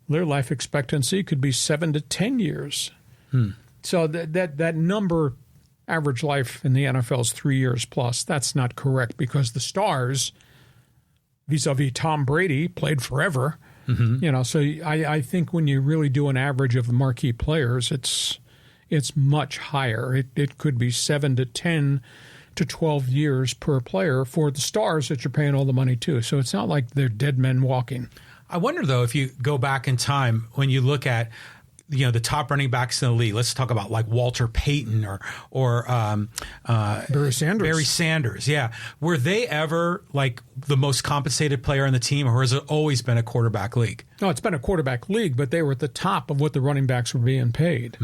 their life expectancy could be 7 to 10 years. So that number, average life in the NFL is 3 years plus. That's not correct because the stars, vis-a-vis Tom Brady, played forever. So I think when you really do an average of the marquee players, it's much higher. It could be 7 to 10 to 12 years per player for the stars that you're paying all the money to. So it's not like they're dead men walking. I wonder, though, if you go back in time, when you look at the top running backs in the league, let's talk about like Walter Payton or Barry Sanders. Barry Sanders, yeah. Were they ever like the most compensated player on the team, or has it always been a quarterback league? No, it's been a quarterback league, but they were at the top of what the running backs were being paid.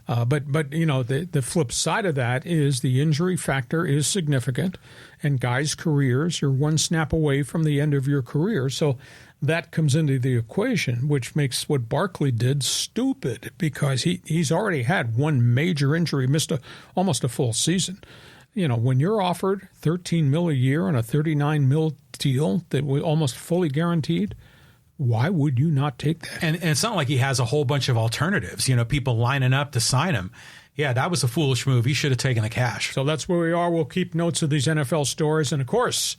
But the flip side of that is the injury factor is significant, and guys' careers, you're one snap away from the end of your career. So that comes into the equation, which makes what Barkley did stupid because he's already had one major injury, missed almost a full season. When you're offered $13 million a year on a $39 million deal that was almost fully guaranteed, why would you not take that? And it's not like he has a whole bunch of alternatives, people lining up to sign him. Yeah, that was a foolish move. He should have taken the cash. So that's where we are. We'll keep notes of these NFL stories. And, of course,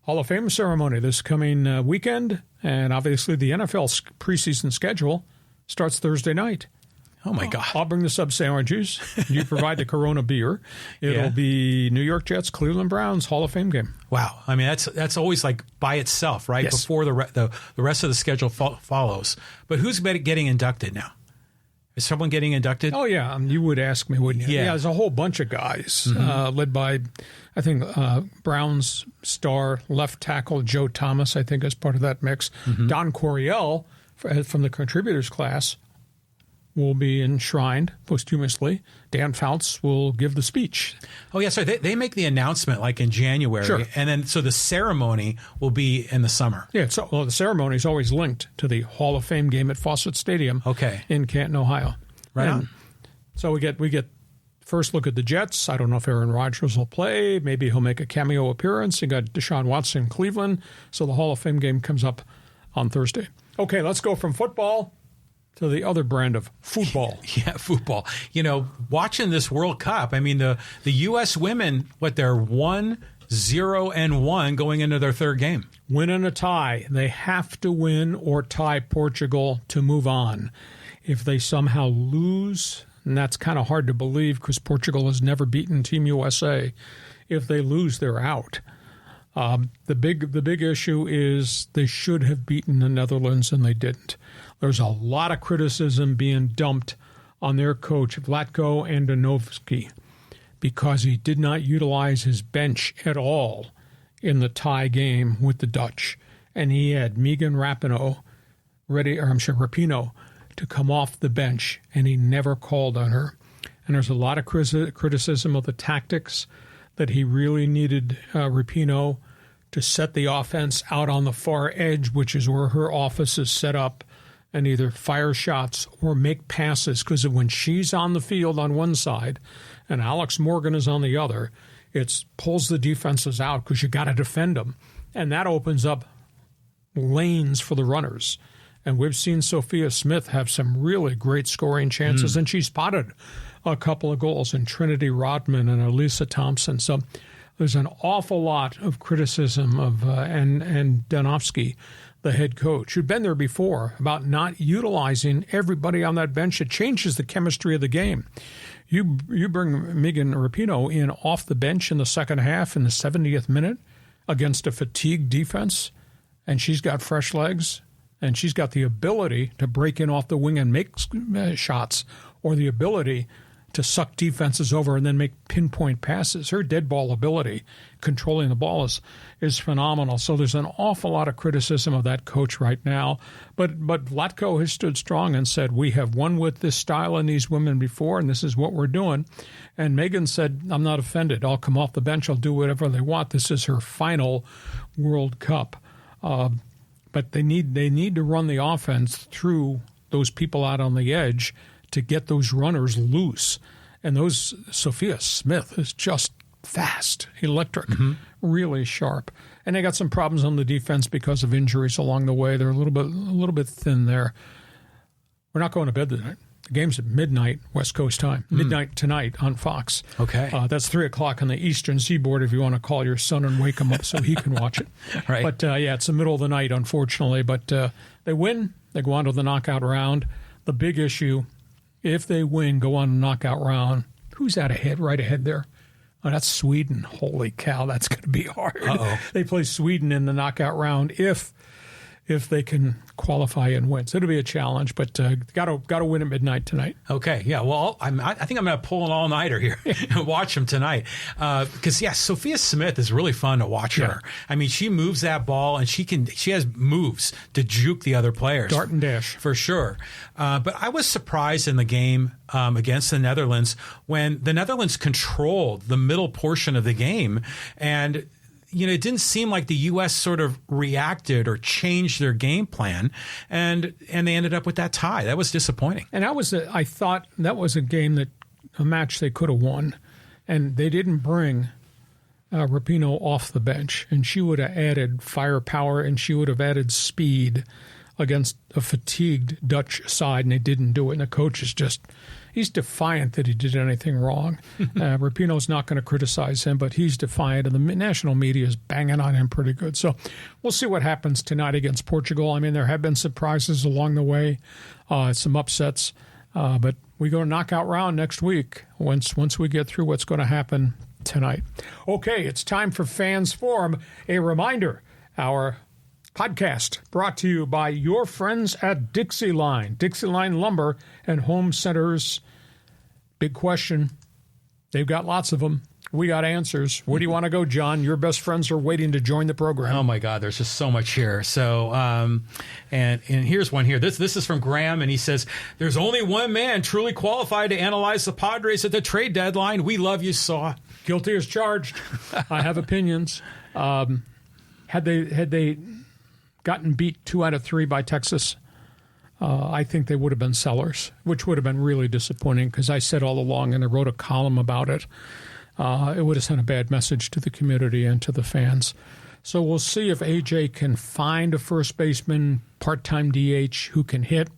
Hall of Fame ceremony this coming weekend. And obviously the NFL preseason schedule starts Thursday night. Oh, my God. I'll bring the sub sandwiches. You provide the Corona beer. It'll be New York Jets, Cleveland Browns, Hall of Fame game. Wow. I mean, that's always like by itself, right? Yes. Before the rest of the schedule follows. But who's getting inducted now? Is someone getting inducted? Oh, yeah. You would ask me, wouldn't you? Yeah, there's a whole bunch of guys led by, I think, Browns star left tackle Joe Thomas, I think, is part of that mix. Don Coryell from the contributors class will be enshrined posthumously. Dan Fouts will give the speech. Oh, yeah. So they make the announcement like in January. Sure. And then so the ceremony will be in the summer. Yeah. The ceremony is always linked to the Hall of Fame game at Fawcett Stadium in Canton, Ohio. Right on. So we get first look at the Jets. I don't know if Aaron Rodgers will play. Maybe he'll make a cameo appearance. You got Deshaun Watson in Cleveland. So the Hall of Fame game comes up on Thursday. Okay, let's go from football to the other brand of football. Yeah, football. Watching this World Cup, I mean, the U.S. women, they're 1-0-1 going into their third game. Win and a tie. They have to win or tie Portugal to move on. If they somehow lose, and that's kind of hard to believe because Portugal has never beaten Team USA, if they lose, they're out. The big issue is they should have beaten the Netherlands, and they didn't. There's a lot of criticism being dumped on their coach, Vlatko Andonovski, because he did not utilize his bench at all in the tie game with the Dutch. And he had Megan Rapinoe to come off the bench, and he never called on her. And there's a lot of criticism of the tactics, that he really needed Rapinoe to set the offense out on the far edge, which is where her office is set up, and either fire shots or make passes, because when she's on the field on one side and Alex Morgan is on the other, it pulls the defenses out because you got to defend them. And that opens up lanes for the runners. And we've seen Sophia Smith have some really great scoring chances, and she spotted a couple of goals in Trinity Rodman and Elisa Thompson. So there's an awful lot of criticism of and Danovsky, the head coach, who'd been there before, about not utilizing everybody on that bench. It changes the chemistry of the game. You bring Megan Rapinoe in off the bench in the second half in the 70th minute against a fatigued defense, and she's got fresh legs, and she's got the ability to break in off the wing and make shots, or the ability to suck defenses over and then make pinpoint passes. Her dead ball ability, controlling the ball, is phenomenal. So there's an awful lot of criticism of that coach right now. But Vlatko has stood strong and said, we have won with this style and these women before, and this is what we're doing. And Megan said, I'm not offended. I'll come off the bench. I'll do whatever they want. This is her final World Cup. But they need to run the offense through those people out on the edge to get those runners loose. And Sophia Smith is just fast, electric, really sharp. And they got some problems on the defense because of injuries along the way. They're a little bit thin there. We're not going to bed tonight. The game's at midnight, West Coast time. Midnight tonight on Fox. Okay. That's 3 o'clock on the Eastern Seaboard if you want to call your son and wake him up so he can watch it. Right. But, it's the middle of the night, unfortunately. But they win. They go on to the knockout round. The big issue, if they win, go on to knockout round, who's out ahead, right ahead there? Oh, that's Sweden. Holy cow, that's going to be hard. Uh-oh. They play Sweden in the knockout round if they can qualify and win. So it'll be a challenge, but got to win at midnight tonight. Okay, yeah. Well, I think I'm going to pull an all-nighter here and watch them tonight. Because, Sophia Smith is really fun to watch her. I mean, she moves that ball, and she has moves to juke the other players. Dart and dash. For sure. But I was surprised in the game against the Netherlands when the Netherlands controlled the middle portion of the game, and it didn't seem like the U.S. sort of reacted or changed their game plan, and they ended up with that tie. That was disappointing. And I thought that was a match they could have won, and they didn't bring Rapinoe off the bench, and she would have added firepower and she would have added speed against a fatigued Dutch side, and they didn't do it. And the coach is he's defiant that he did anything wrong. Rapinoe's not going to criticize him, but he's defiant, and the national media is banging on him pretty good. So we'll see what happens tonight against Portugal. I mean, there have been surprises along the way, some upsets, but we go to knockout round next week once we get through what's going to happen tonight. Okay, it's time for Fans Forum. A reminder, our podcast brought to you by your friends at Dixieline Lumber and Home Centers. Big question. They've got lots of them. We got answers. Where do you want to go, John? Your best friends are waiting to join the program. Oh, my God. There's just so much here. So, and here's one here. This is from Graham, and he says, there's only one man truly qualified to analyze the Padres at the trade deadline. We love you, Saw. Guilty as charged. I have opinions. Had they gotten beat 2 out of 3 by Texas, I think they would have been sellers, which would have been really disappointing because I said all along, and I wrote a column about it, it would have sent a bad message to the community and to the fans. So we'll see if AJ can find a first baseman, part-time DH, who can hit.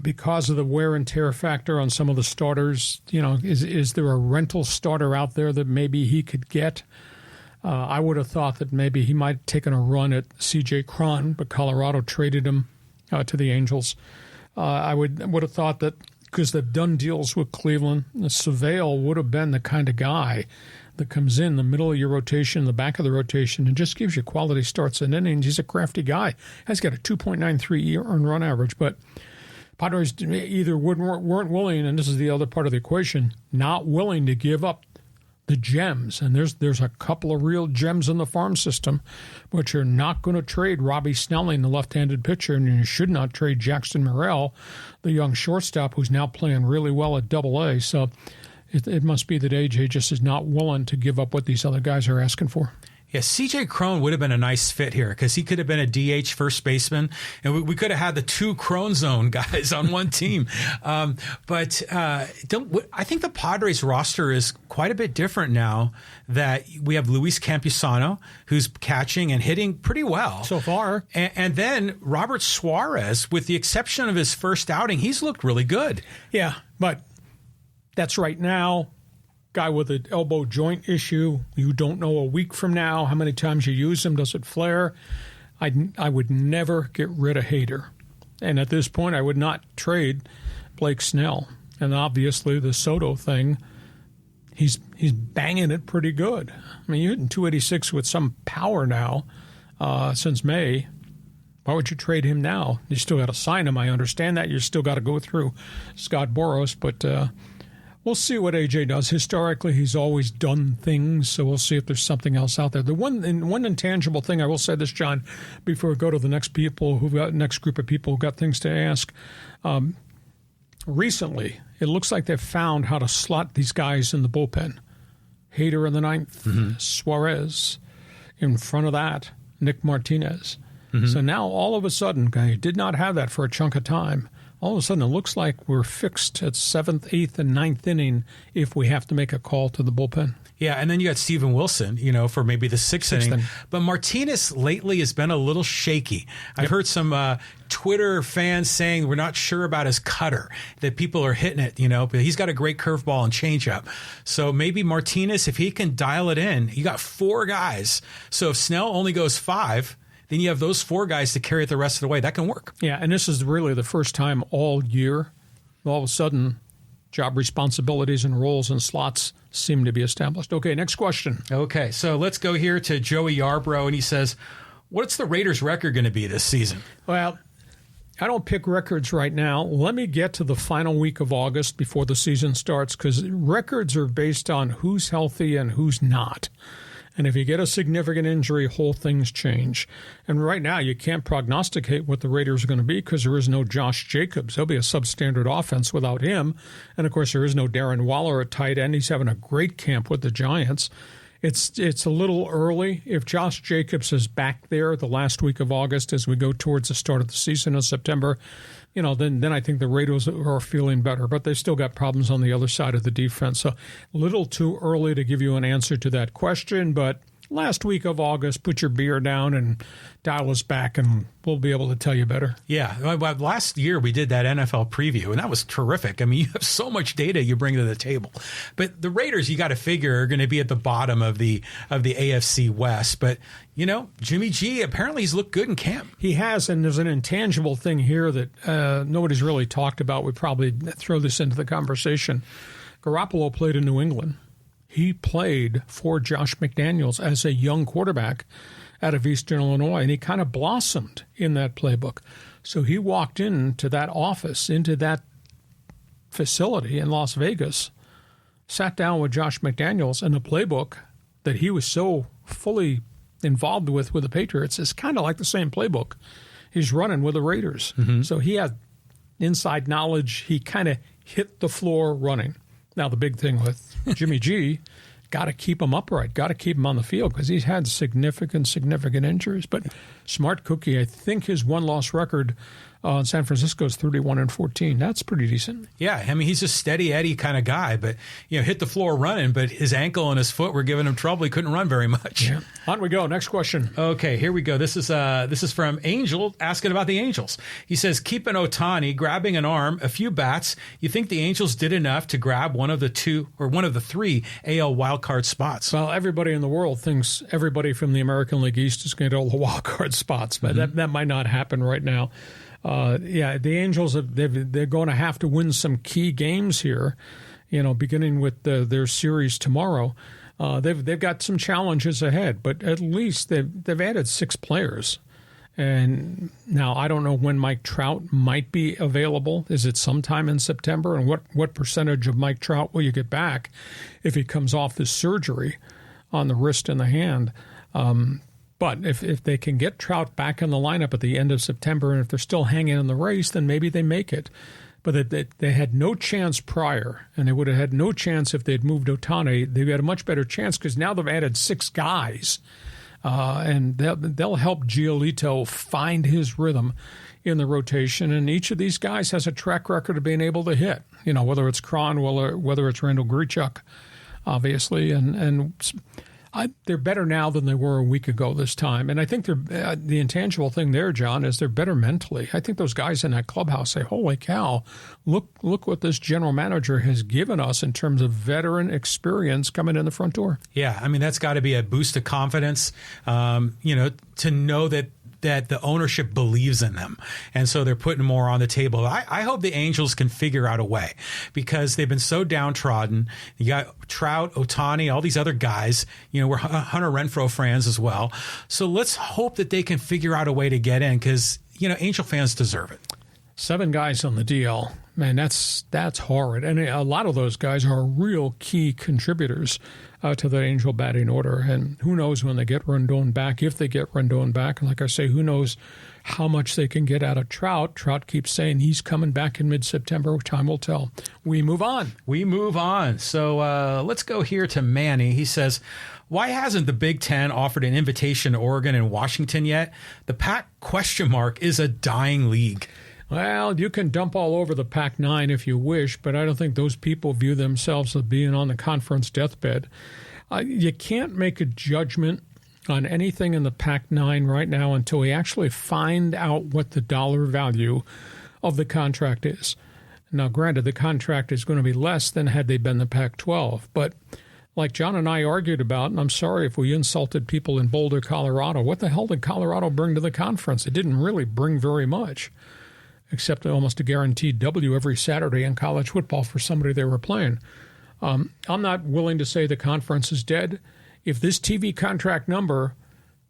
Because of the wear and tear factor on some of the starters, is there a rental starter out there that maybe he could get? I would have thought that maybe he might have taken a run at C.J. Cron, but Colorado traded him to the Angels. I would have thought that because they've done deals with Cleveland, Surveil would have been the kind of guy that comes in the middle of your rotation, the back of the rotation, and just gives you quality starts and innings. He's a crafty guy. He's got a 2.93 earned run average, but Padres either weren't willing, and this is the other part of the equation, not willing to give up the gems. And there's a couple of real gems in the farm system, but you're not going to trade Robbie Snelling, the left-handed pitcher, and you should not trade Jackson Morrell, the young shortstop who's now playing really well at Double-A. So it must be that AJ just is not willing to give up what these other guys are asking for. Yeah, C.J. Cron would have been a nice fit here because he could have been a DH first baseman, and we could have had the 2 Cron zone guys on one team. But I think the Padres roster is quite a bit different now that we have Luis Campusano, who's catching and hitting pretty well so far. And then Robert Suarez, with the exception of his first outing, he's looked really good. Yeah, but that's right now. Guy with an elbow joint issue. You don't know a week from now how many times you use him. Does it flare? I would never get rid of Hader. And at this point, I would not trade Blake Snell. And obviously, the Soto thing, he's banging it pretty good. I mean, you're hitting 286 with some power now since May. Why would you trade him now? You still got to sign him. I understand that. You still got to go through Scott Boras, but We'll see what AJ does. Historically, he's always done things, so we'll see if there's something else out there. The one intangible thing, I will say this, John, before we go to the next group of people who got things to ask. Recently, it looks like they've found how to slot these guys in the bullpen. Hader in the ninth, Suarez. In front of that, Nick Martinez. So now, all of a sudden, guy did not have that for a chunk of time. All of a sudden, it looks like we're fixed at 7th, 8th, and 9th inning if we have to make a call to the bullpen. Yeah, and then you got Steven Wilson, for maybe the sixth inning. But Martinez lately has been a little shaky. I've heard some Twitter fans saying we're not sure about his cutter, that people are hitting it, but he's got a great curveball and changeup. So maybe Martinez, if he can dial it in, you got 4 guys. So if Snell only goes 5, then you have those 4 guys to carry it the rest of the way. That can work. Yeah, and this is really the first time all year, all of a sudden, job responsibilities and roles and slots seem to be established. Okay, next question. Okay, so let's go here to Joey Yarbrough, and he says, what's the Raiders' record going to be this season? Well, I don't pick records right now. Let me get to the final week of August before the season starts, because records are based on who's healthy and who's not. And if you get a significant injury, whole things change. And right now, you can't prognosticate what the Raiders are going to be because there is no Josh Jacobs. He'll be a substandard offense without him. And, of course, there is no Darren Waller at tight end. He's having a great camp with the Giants. It's a little early. If Josh Jacobs is back there the last week of August as we go towards the start of the season in September, then I think the Raiders are feeling better. But they still got problems on the other side of the defense. So a little too early to give you an answer to that question. But last week of August, put your beer down and dial us back, and we'll be able to tell you better. Yeah. Last year, we did that NFL preview, and that was terrific. I mean, you have so much data you bring to the table. But the Raiders, you got to figure, are going to be at the bottom of the AFC West. But, Jimmy G, apparently he's looked good in camp. He has, and there's an intangible thing here that nobody's really talked about. We probably throw this into the conversation. Garoppolo played in New England. He played for Josh McDaniels as a young quarterback out of Eastern Illinois, and he kind of blossomed in that playbook. So he walked into that office, into that facility in Las Vegas, sat down with Josh McDaniels, and the playbook that he was so fully involved with the Patriots is kind of like the same playbook he's running with the Raiders. So he had inside knowledge. He kind of hit the floor running. Now, the big thing with Jimmy G, got to keep him upright, got to keep him on the field because he's had significant injuries. But Smart Cookie, I think his one-loss record in San Francisco is 31-14. That's pretty decent. Yeah, I mean, he's a steady Eddie kind of guy, but, hit the floor running, but his ankle and his foot were giving him trouble. He couldn't run very much. Yeah. On we go. Next question. Okay, here we go. This is from Angel asking about the Angels. He says, keeping OHTANI, grabbing an arm, a few bats. You think the Angels did enough to grab one of the 3 AL wildcard spots? Well, everybody in the world thinks everybody from the American League East is going to get all the wildcard spots, but that might not happen right now. The Angels, they're going to have to win some key games here, beginning with their series tomorrow. They've got some challenges ahead, but at least they've added 6 players. And now I don't know when Mike Trout might be available. Is it sometime in September? And what percentage of Mike Trout will you get back if he comes off this surgery on the wrist and the hand? But if they can get Trout back in the lineup at the end of September, and if they're still hanging in the race, then maybe they make it. But they had no chance prior, and they would have had no chance if they'd moved OHTANI. They've got a much better chance because now they've added 6 guys, and they'll help Giolito find his rhythm in the rotation. And each of these guys has a track record of being able to hit, whether it's CRON, whether it's Randall Grichuk, obviously, and they're better now than they were a week ago this time. And I think the intangible thing there, John, is they're better mentally. I think those guys in that clubhouse say, holy cow, look what this general manager has given us in terms of veteran experience coming in the front door. Yeah, I mean, that's got to be a boost of confidence, to know that the ownership believes in them. And so they're putting more on the table. I hope the Angels can figure out a way because they've been so downtrodden. You got Trout, OHTANI, all these other guys. We're Hunter Renfroe fans as well. So let's hope that they can figure out a way to get in because, Angel fans deserve it. 7 guys on the DL. man, that's horrid. And a lot of those guys are real key contributors to that Angel batting order. And who knows when they get Rendon back, if they get Rendon back. And like I say, who knows how much they can get out of Trout. Trout keeps saying he's coming back in mid-September. Time will tell. We move on. So let's go here to Manny. He says, why hasn't the Big 10 offered an invitation to Oregon and Washington yet? The PAC ? Is a dying league. Well, you can dump all over the Pac-9 if you wish, but I don't think those people view themselves as being on the conference deathbed. You can't make a judgment on anything in the Pac-9 right now until we actually find out what the dollar value of the contract is. Now, granted, the contract is going to be less than had they been the Pac-12, but like John and I argued about, and I'm sorry if we insulted people in Boulder, Colorado, what the hell did Colorado bring to the conference? It didn't really bring very much, except almost a guaranteed W every Saturday in college football for somebody they were playing. I'm not willing to say the conference is dead. If this TV contract number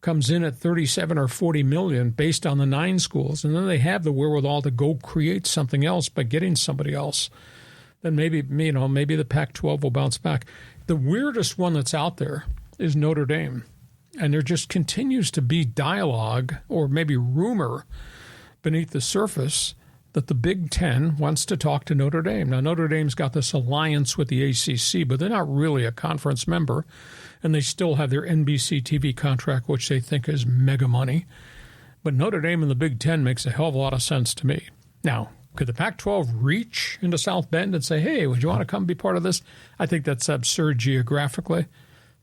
comes in at 37 or 40 million based on the 9 schools, and then they have the wherewithal to go create something else by getting somebody else, then maybe the Pac-12 will bounce back. The weirdest one that's out there is Notre Dame, and there just continues to be dialogue or maybe rumor beneath the surface that the Big 10 wants to talk to Notre Dame. Now, Notre Dame's got this alliance with the ACC, but they're not really a conference member, and they still have their NBC TV contract, which they think is mega money. But Notre Dame and the Big 10 makes a hell of a lot of sense to me. Now, could the Pac-12 reach into South Bend and say, hey, would you want to come be part of this? I think that's absurd geographically.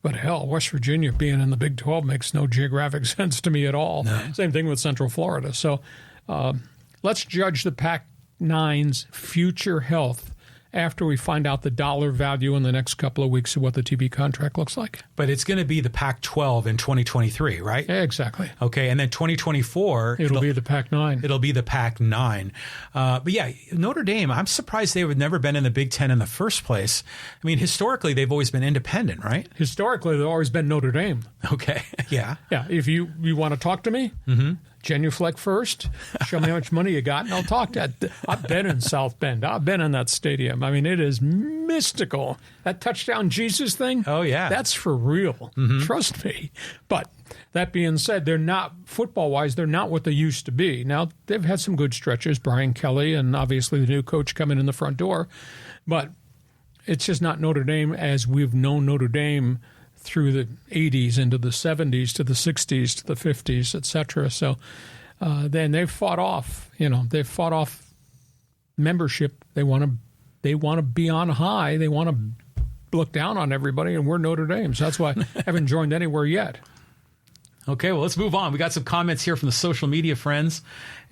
But hell, West Virginia being in the Big 12 makes no geographic sense to me at all. No. Same thing with Central Florida. So let's judge the Pac-9's future health after we find out the dollar value in the next couple of weeks of what the TV contract looks like. But it's going to be the Pac-12 in 2023, right? Yeah, exactly. Okay, and then 2024... It'll be the Pac-9. It'll be the Pac-9. But yeah, Notre Dame, I'm surprised they would never been in the Big 10 in the first place. I mean, historically, they've always been independent, right? Historically, they've always been Notre Dame. Okay, yeah. Yeah, if you want to talk to me... Mm-hmm. Genuflect first, show me how much money you got, and I'll talk to you. I've been in South Bend. I've been in that stadium. I mean, it is mystical. That touchdown Jesus thing, oh, yeah. That's for real. Mm-hmm. Trust me. But that being said, they're not, football-wise, they're not what they used to be. Now, they've had some good stretches, Brian Kelly, and obviously the new coach coming in the front door. But it's just not Notre Dame as we've known Notre Dame through the 80s into the 70s to the 60s to the 50s, et cetera. So then they've fought off, membership. They want to be on high. They want to look down on everybody, and we're Notre Dame. So that's why I haven't joined anywhere yet. Okay, well, let's move on. We got some comments here from the social media friends.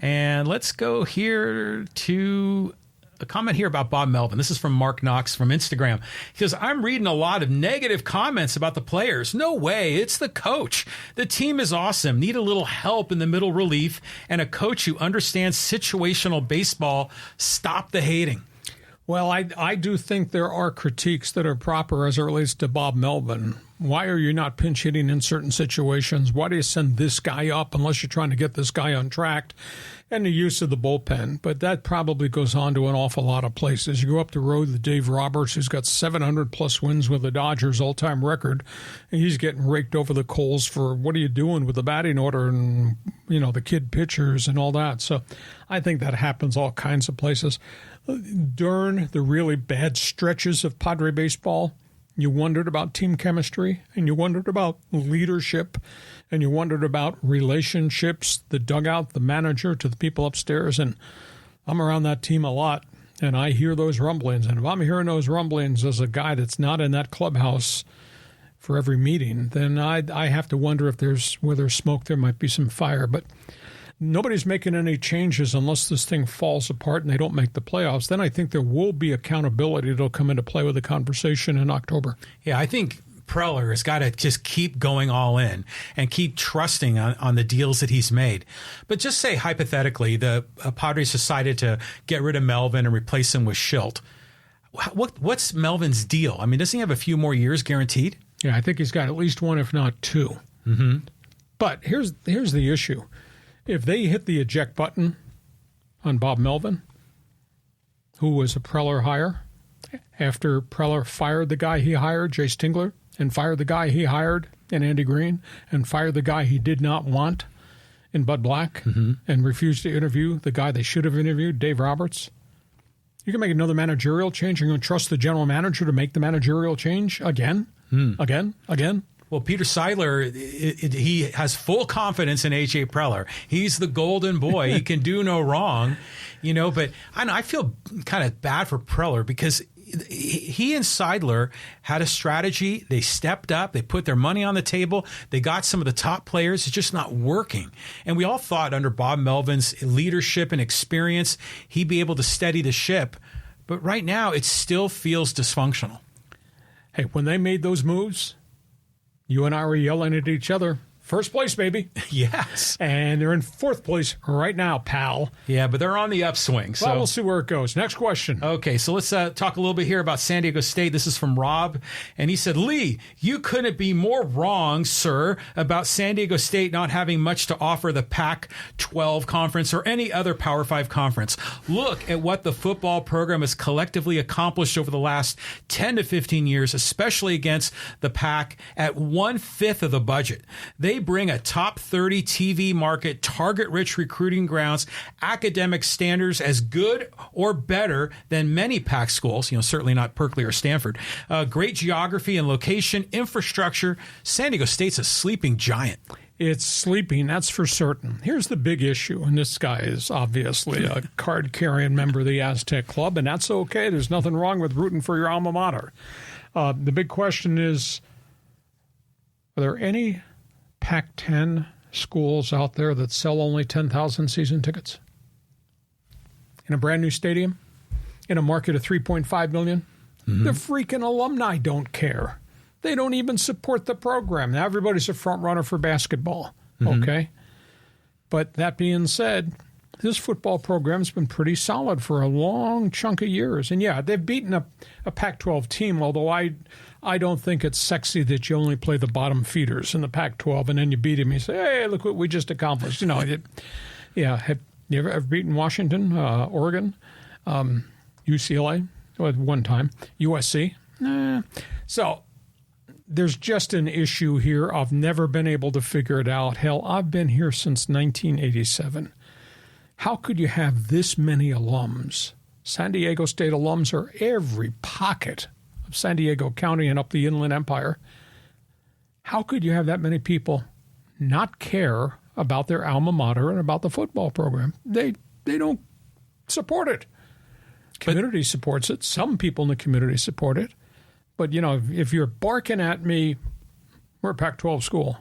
And let's go here to a comment here about Bob Melvin. This is from Mark Knox from Instagram. He says, I'm reading a lot of negative comments about the players. No way. It's the coach. The team is awesome. Need a little help in the middle relief and a coach who understands situational baseball. Stop the hating. Well, I do think there are critiques that are proper as it relates to Bob Melvin. Why are you not pinch hitting in certain situations? Why do you send this guy up unless you're trying to get this guy untracked? And the use of the bullpen. But that probably goes on to an awful lot of places. You go up the road with Dave Roberts, who's got 700-plus wins with the Dodgers all-time record, and he's getting raked over the coals for what are you doing with the batting order and, the kid pitchers and all that. So I think that happens all kinds of places. During the really bad stretches of Padre baseball, you wondered about team chemistry, and you wondered about leadership, and you wondered about relationships, the dugout, the manager to the people upstairs. And I'm around that team a lot, and I hear those rumblings. And if I'm hearing those rumblings as a guy that's not in that clubhouse for every meeting, then I have to wonder if where there's smoke, there might be some fire. But nobody's making any changes unless this thing falls apart and they don't make the playoffs. Then I think there will be accountability that'll come into play with the conversation in October. Yeah, I think Preller has got to just keep going all in and keep trusting on the deals that he's made. But just say, hypothetically, the Padres decided to get rid of Melvin and replace him with Schilt. What's Melvin's deal? I mean, doesn't he have a few more years guaranteed? Yeah, I think he's got at least one, if not two. Mm-hmm. But here's the issue. If they hit the eject button on Bob Melvin, who was a Preller hire. After Preller fired the guy he hired, Jay Stingler, and fired the guy he hired in Andy Green, and fired the guy he did not want in Bud Black, and refused to interview the guy they should have interviewed, Dave Roberts. You can make another managerial change. You're going to trust the general manager to make the managerial change again? Again? Well, Peter Seidler, he has full confidence in A.J. Preller. He's the golden boy. He can do no wrong, but I feel kind of bad for Preller because he and Seidler had a strategy. They stepped up. They put their money on the table. They got some of the top players. It's just not working. And we all thought under Bob Melvin's leadership and experience, he'd be able to steady the ship. But right now, it still feels dysfunctional. Hey, when they made those moves, you and I were yelling at each other. First place, baby. Yes. And they're in fourth place right now, pal. Yeah, but they're on the upswing. So well, we'll see where it goes. Next question. Okay, so let's talk a little bit here about San Diego State. This is from Rob. And he said, Lee, you couldn't be more wrong, sir, about San Diego State not having much to offer the PAC12 conference or any other Power 5 conference. Look at what the football program has collectively accomplished over the last 10 to 15 years, especially against the PAC at 1/5 of the budget. They bring a top 30 TV market, target-rich recruiting grounds, academic standards as good or better than many PAC schools, certainly not Berkeley or Stanford. Great geography and location, infrastructure. San Diego State's a sleeping giant. It's sleeping, that's for certain. Here's the big issue, and this guy is obviously a card-carrying member of the Aztec Club, and that's okay. There's nothing wrong with rooting for your alma mater. The big question is, are there any Pac-10 schools out there that sell only 10,000 season tickets in a brand new stadium in a market of 3.5 million? The freaking alumni don't care. They don't even support the program. Now everybody's a front runner for basketball, okay? But that being said, this football program's been pretty solid for a long chunk of years. And yeah, they've beaten a Pac-12 team, although I don't think it's sexy that you only play the bottom feeders in the Pac-12 and then you beat him. You say, hey, look what we just accomplished. Have you ever beaten Washington, Oregon, UCLA at one time, USC? So there's just an issue here. I've never been able to figure it out. Hell, I've been here since 1987. How could you have this many alums? San Diego State alums are every pocket of San Diego County and up the Inland Empire. How could you have that many people not care about their alma mater and about the football program? They don't support it. Community supports it. Some people in the community support it. But, if you're barking at me, we're a Pac-12 school.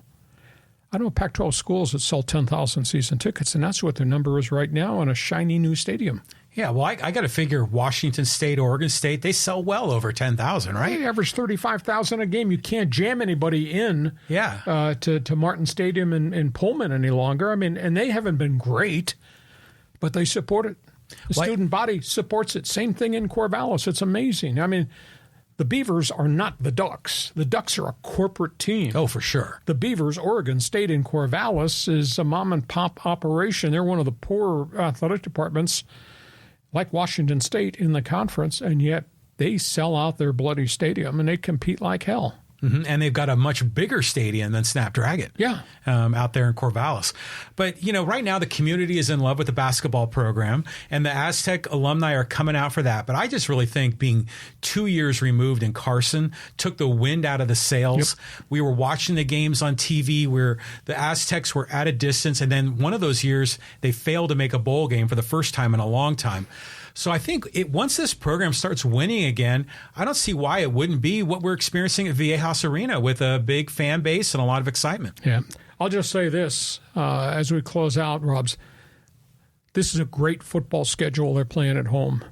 I know Pac-12 schools that sell 10,000 season tickets, and that's what their number is right now in a shiny new stadium. Yeah, well, I got to figure Washington State, Oregon State, they sell well over 10,000, right? They average 35,000 a game. You can't jam anybody in to Martin Stadium in Pullman any longer. I mean, and they haven't been great, but they support it. The student body supports it. Same thing in Corvallis. It's amazing. I mean, the Beavers are not the Ducks. The Ducks are a corporate team. Oh, for sure. The Beavers, Oregon State in Corvallis, is a mom-and-pop operation. They're one of the poorer athletic departments, like Washington State, in the conference, and yet they sell out their bloody stadium, and they compete like hell. And they've got a much bigger stadium than Snapdragon out there in Corvallis. But, right now the community is in love with the basketball program, and the Aztec alumni are coming out for that. But I just really think being 2 years removed in Carson took the wind out of the sails. Yep. We were watching the games on TV where the Aztecs were at a distance, and then one of those years they failed to make a bowl game for the first time in a long time. So I think once this program starts winning again, I don't see why it wouldn't be what we're experiencing at Viejas Arena with a big fan base and a lot of excitement. Yeah. I'll just say this as we close out, Robs. This is a great football schedule they're playing at home.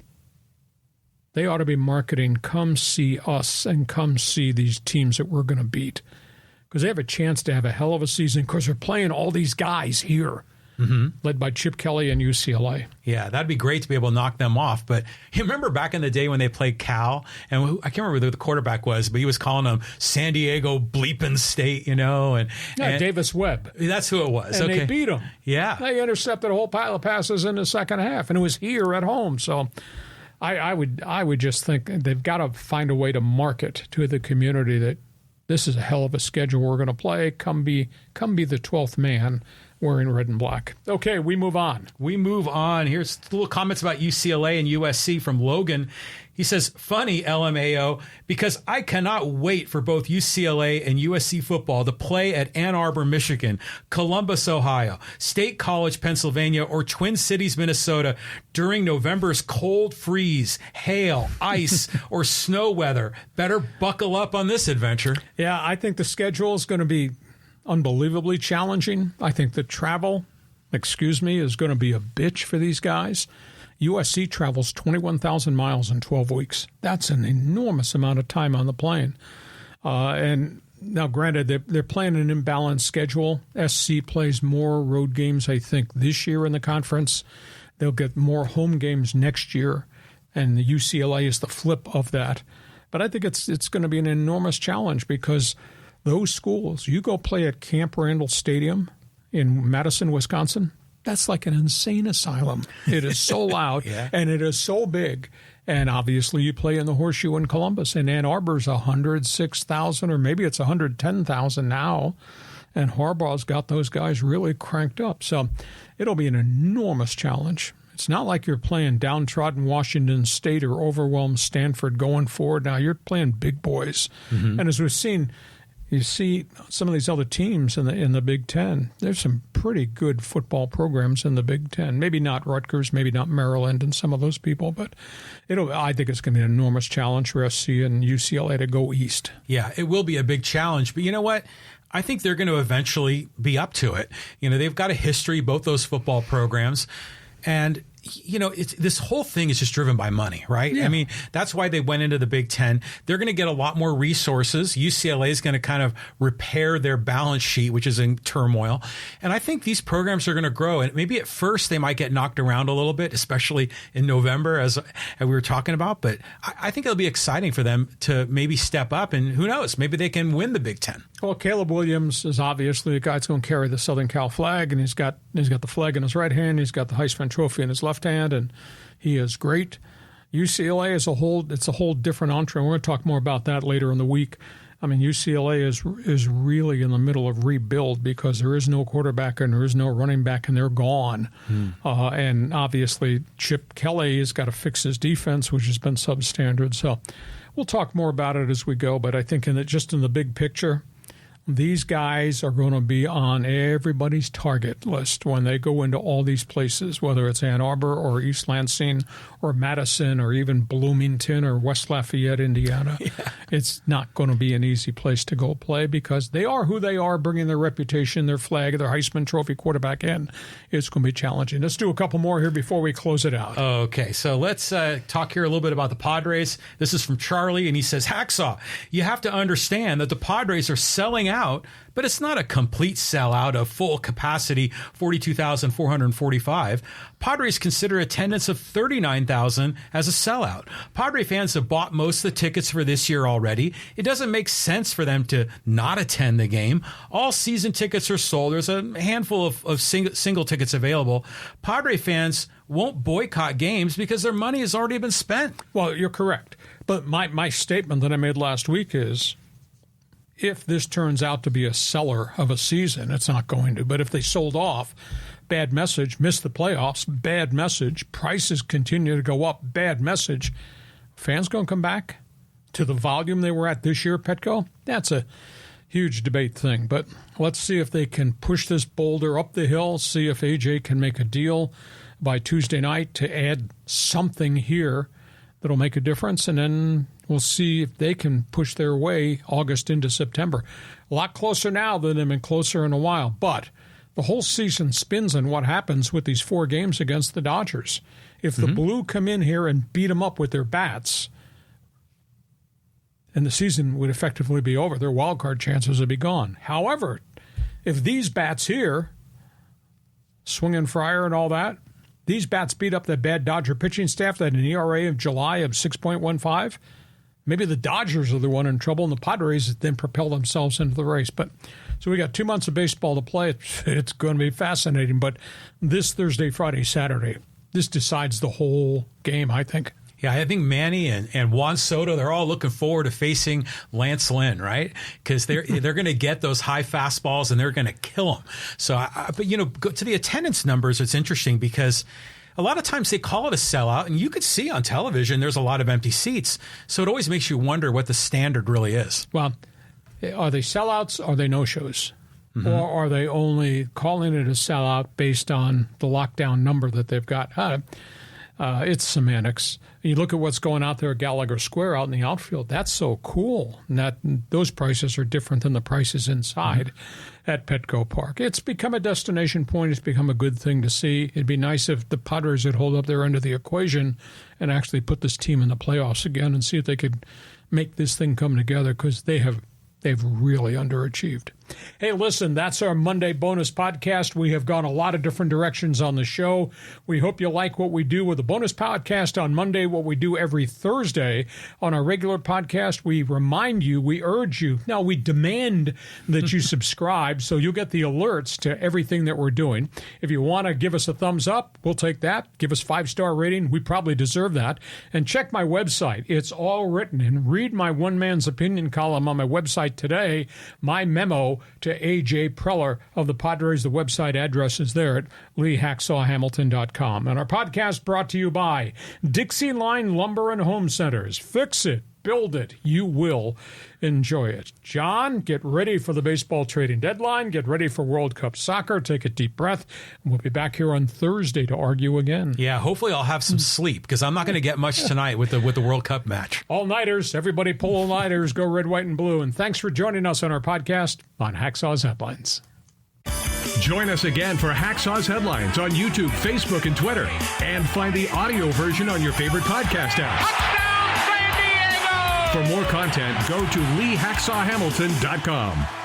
They ought to be marketing, come see us and come see these teams that we're going to beat. Because they have a chance to have a hell of a season because they're playing all these guys here. Led by Chip Kelly and UCLA. Yeah, that'd be great to be able to knock them off. But you remember back in the day when they played Cal, and I can't remember who the quarterback was, but he was calling them San Diego bleeping State, and Davis Webb. That's who it was. And they beat them. Yeah. They intercepted a whole pile of passes in the second half, and it was here at home. So I would just think they've got to find a way to market to the community that this is a hell of a schedule we're going to play. Come be the 12th man wearing red and black. Okay, we move on. Here's little comments about UCLA and USC from Logan. He says, funny, LMAO, because I cannot wait for both UCLA and USC football to play at Ann Arbor, Michigan, Columbus, Ohio, State College, Pennsylvania, or Twin Cities, Minnesota during November's cold freeze, hail, ice, or snow weather. Better buckle up on this adventure. Yeah, I think the schedule is going to be unbelievably challenging. I think the travel, is going to be a bitch for these guys. USC travels 21,000 miles in 12 weeks. That's an enormous amount of time on the plane. And now, granted, they're playing an imbalanced schedule. SC plays more road games, I think, this year in the conference. They'll get more home games next year, and the UCLA is the flip of that. But I think it's going to be an enormous challenge because those schools, you go play at Camp Randall Stadium in Madison, Wisconsin, that's like an insane asylum. It is so loud, and it is so big. And obviously you play in the Horseshoe in Columbus, and Ann Arbor's 106,000, or maybe it's 110,000 now. And Harbaugh's got those guys really cranked up. So it'll be an enormous challenge. It's not like you're playing downtrodden Washington State or overwhelmed Stanford going forward. Now you're playing big boys. Mm-hmm. And as we've seen, you see some of these other teams in the Big Ten. There's some pretty good football programs in the Big Ten. Maybe not Rutgers, maybe not Maryland, and some of those people, but I think it's going to be an enormous challenge for SC and UCLA to go east. Yeah, it will be a big challenge. But you know what? I think they're going to eventually be up to it. They've got a history, both those football programs, and this whole thing is just driven by money, right? Yeah. I mean, that's why they went into the Big Ten. They're going to get a lot more resources. UCLA is going to kind of repair their balance sheet, which is in turmoil. And I think these programs are going to grow. And maybe at first they might get knocked around a little bit, especially in November, as we were talking about. But I think it'll be exciting for them to maybe step up. And who knows, maybe they can win the Big Ten. Well, Caleb Williams is obviously the guy that's going to carry the Southern Cal flag. And he's got the flag in his right hand. He's got the Heisman Trophy in his left hand, and he is great. UCLA is it's a whole different entree. We're going to talk more about that later in the week. I mean, UCLA is really in the middle of rebuild because there is no quarterback and there is no running back, and they're gone. And obviously, Chip Kelly has got to fix his defense, which has been substandard. So we'll talk more about it as we go. But I think in the big picture, these guys are going to be on everybody's target list when they go into all these places, whether it's Ann Arbor or East Lansing or Madison or even Bloomington or West Lafayette, Indiana. Yeah. It's not going to be an easy place to go play because they are who they are, bringing their reputation, their flag, their Heisman Trophy quarterback in. It's going to be challenging. Let's do a couple more here before we close it out. Okay, so let's talk here a little bit about the Padres. This is from Charlie, and he says, Hacksaw, you have to understand that the Padres are selling out, but it's not a complete sellout of full capacity, 42,445. Padres consider attendance of 39,000 as a sellout. Padre fans have bought most of the tickets for this year already. It doesn't make sense for them to not attend the game. All season tickets are sold. There's a handful of single tickets available. Padre fans won't boycott games because their money has already been spent. Well, you're correct. But my statement that I made last week is, if this turns out to be a seller of a season, it's not going to. But if they sold off, bad message, missed the playoffs, bad message, prices continue to go up, bad message, fans going to come back to the volume they were at this year, Petco? That's a huge debate thing. But let's see if they can push this boulder up the hill, see if AJ can make a deal by Tuesday night to add something here that'll make a difference, and then we'll see if they can push their way August into September. A lot closer now than they've been closer in a while, but the whole season spins on what happens with these 4 games against the Dodgers. If the Blue come in here and beat them up with their bats, and the season would effectively be over, their wild card chances would be gone. However, if these bats here, swinging Fryer and all that, these bats beat up that bad Dodger pitching staff that had an ERA of July of 6.15. Maybe the Dodgers are the one in trouble, and the Padres then propel themselves into the race. But so we got 2 months of baseball to play. It's going to be fascinating. But this Thursday, Friday, Saturday, this decides the whole game, I think. Yeah, I think Manny and Juan Soto, they're all looking forward to facing Lance Lynn, right? Because they're going to get those high fastballs and they're going to kill them. So, but go to the attendance numbers. It's interesting because a lot of times they call it a sellout, and you could see on television there's a lot of empty seats. So it always makes you wonder what the standard really is. Well, are they sellouts? Are they no-shows? Mm-hmm. Or are they only calling it a sellout based on the lockdown number that they've got? It's semantics. You look at what's going out there at Gallagher Square out in the outfield. That's so cool. And those prices are different than the prices inside at Petco Park. It's become a destination point. It's become a good thing to see. It'd be nice if the Padres would hold up their end of the equation and actually put this team in the playoffs again and see if they could make this thing come together, because they've really underachieved. Hey, listen, that's our Monday bonus podcast. We have gone a lot of different directions on the show. We hope you like what we do with the bonus podcast on Monday, what we do every Thursday on our regular podcast. We remind you, we urge you, no, we demand that you subscribe so you'll get the alerts to everything that we're doing. If you want to give us a thumbs up, we'll take that. Give us 5-star rating. We probably deserve that. And check my website. It's all written. And read my one man's opinion column on my website today, my memo to A.J. Preller of the Padres. The website address is there at LeeHacksawHamilton.com. And our podcast brought to you by Dixie Line Lumber and Home Centers. Fix it. Build it. You will enjoy it. John, get ready for the baseball trading deadline. Get ready for World Cup soccer. Take a deep breath. We'll be back here on Thursday to argue again. Yeah, hopefully I'll have some sleep, because I'm not going to get much tonight with the World Cup match. All-nighters. Everybody pull all-nighters. Go red, white, and blue. And thanks for joining us on our podcast on Hacksaw's Headlines. Join us again for Hacksaw's Headlines on YouTube, Facebook, and Twitter. And find the audio version on your favorite podcast app. Touchdown, San Diego! For more content, go to LeeHacksawHamilton.com.